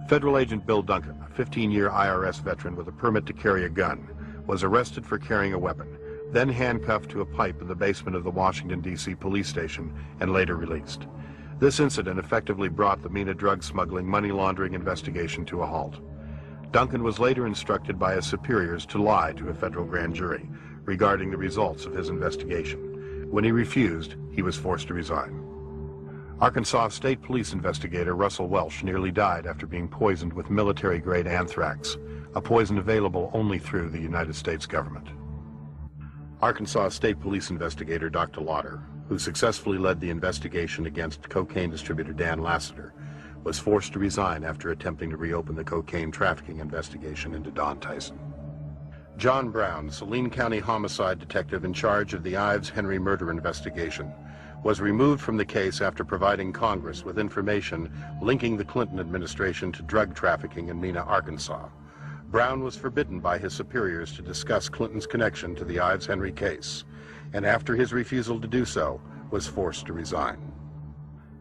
Federal agent Bill Duncan, a 15-year IRS veteran with a permit to carry a gun, was arrested for carrying a weapon, then handcuffed to a pipe in the basement of the Washington, D.C. police station and later released. This incident effectively brought the MENA drug smuggling money laundering investigation to a halt. Duncan was later instructed by his superiors to lie to a federal grand jury regarding the results of his investigation. When he refused, he was forced to resign. Arkansas State Police investigator Russell Welsh nearly died after being poisoned with military-grade anthrax, a poison available only through the United States government. Arkansas State Police investigator Dr. Lauder, who successfully led the investigation against cocaine distributor Dan Lassiter, was forced to resign after attempting to reopen the cocaine trafficking investigation into Don Tyson. John Brown, Saline County homicide detective in charge of the Ives Henry murder investigation, was removed from the case after providing Congress with information linking the Clinton administration to drug trafficking in Mena, Arkansas. Brown was forbidden by his superiors to discuss Clinton's connection to the Ives Henry case, and after his refusal to do so, was forced to resign.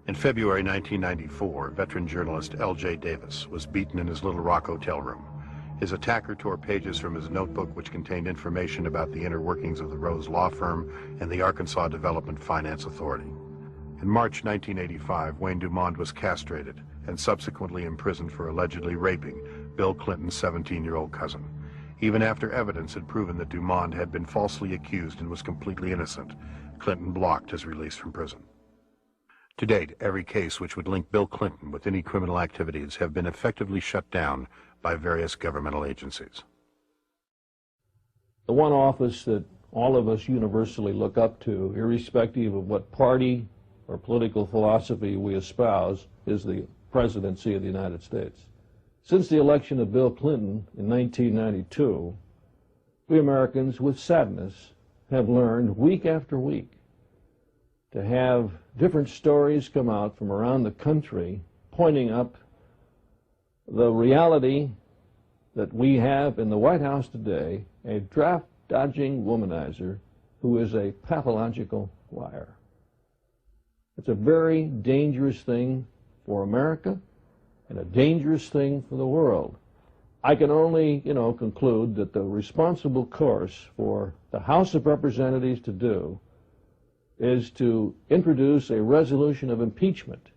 In February 1994, veteran journalist L.J. Davis was beaten in his Little Rock hotel room. His attacker tore pages from his notebook which contained information about the inner workings of the Rose Law Firm and the Arkansas Development Finance Authority. In March 1985, Wayne Dumond was castrated and subsequently imprisoned for allegedly raping Bill Clinton's 17-year-old cousin. Even after evidence had proven that Dumond had been falsely accused and was completely innocent, Clinton blocked his release from prison. To date, every case which would link Bill Clinton with any criminal activities have been effectively shut down by various governmental agencies. The one office that all of us universally look up to, irrespective of what party or political philosophy we espouse, is the presidency of the United States. Since the election of Bill Clinton in 1992, we Americans, with sadness, have learned week after week to have different stories come out from around the country pointing up the reality that we have in the White House today, a draft-dodging womanizer who is a pathological liar. It's a very dangerous thing for America and a dangerous thing for the world. I can only, conclude that the responsible course for the House of Representatives to do is to introduce a resolution of impeachment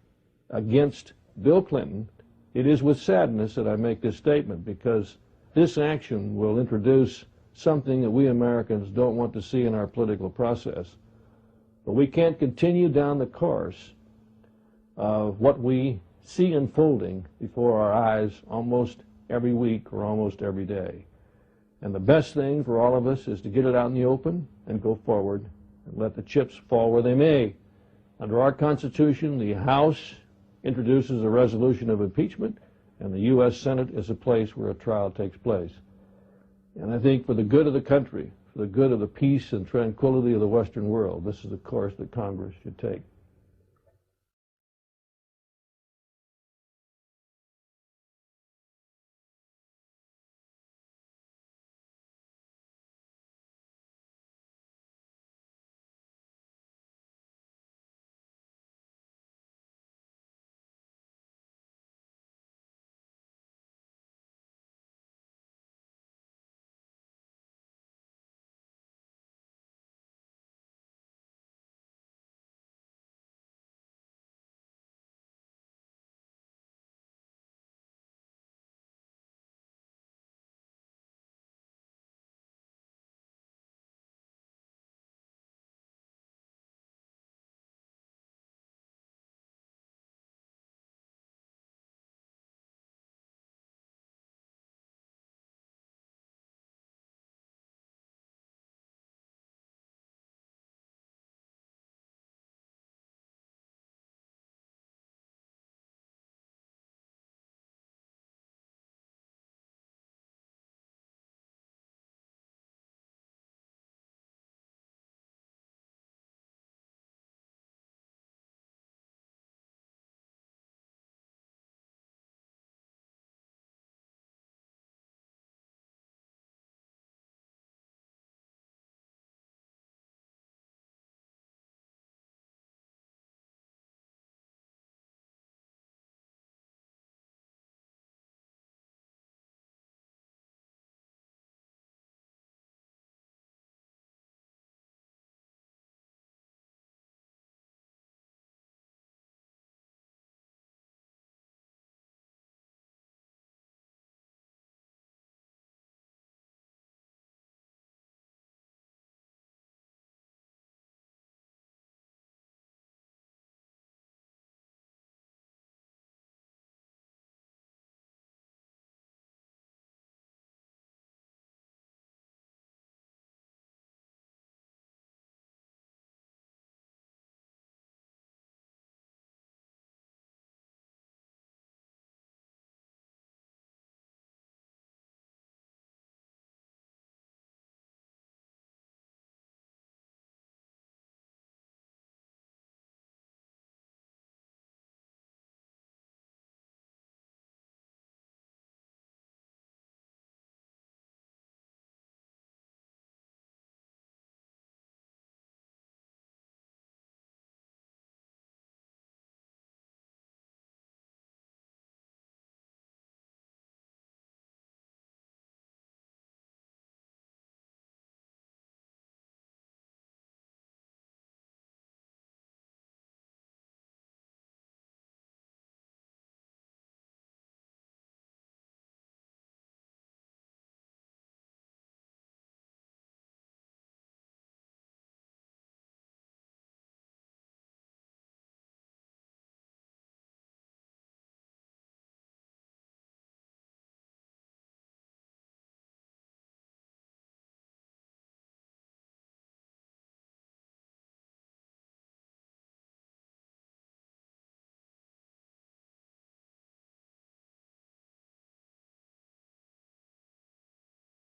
against Bill Clinton. It is with sadness that I make this statement, because this action will introduce something that we Americans don't want to see in our political process. But we can't continue down the course of what we see unfolding before our eyes almost every week or almost every day. And the best thing for all of us is to get it out in the open and go forward and let the chips fall where they may. Under our Constitution, the House introduces a resolution of impeachment, and the U.S. Senate is a place where a trial takes place. And I think for the good of the country, for the good of the peace and tranquility of the Western world, this is the course that Congress should take.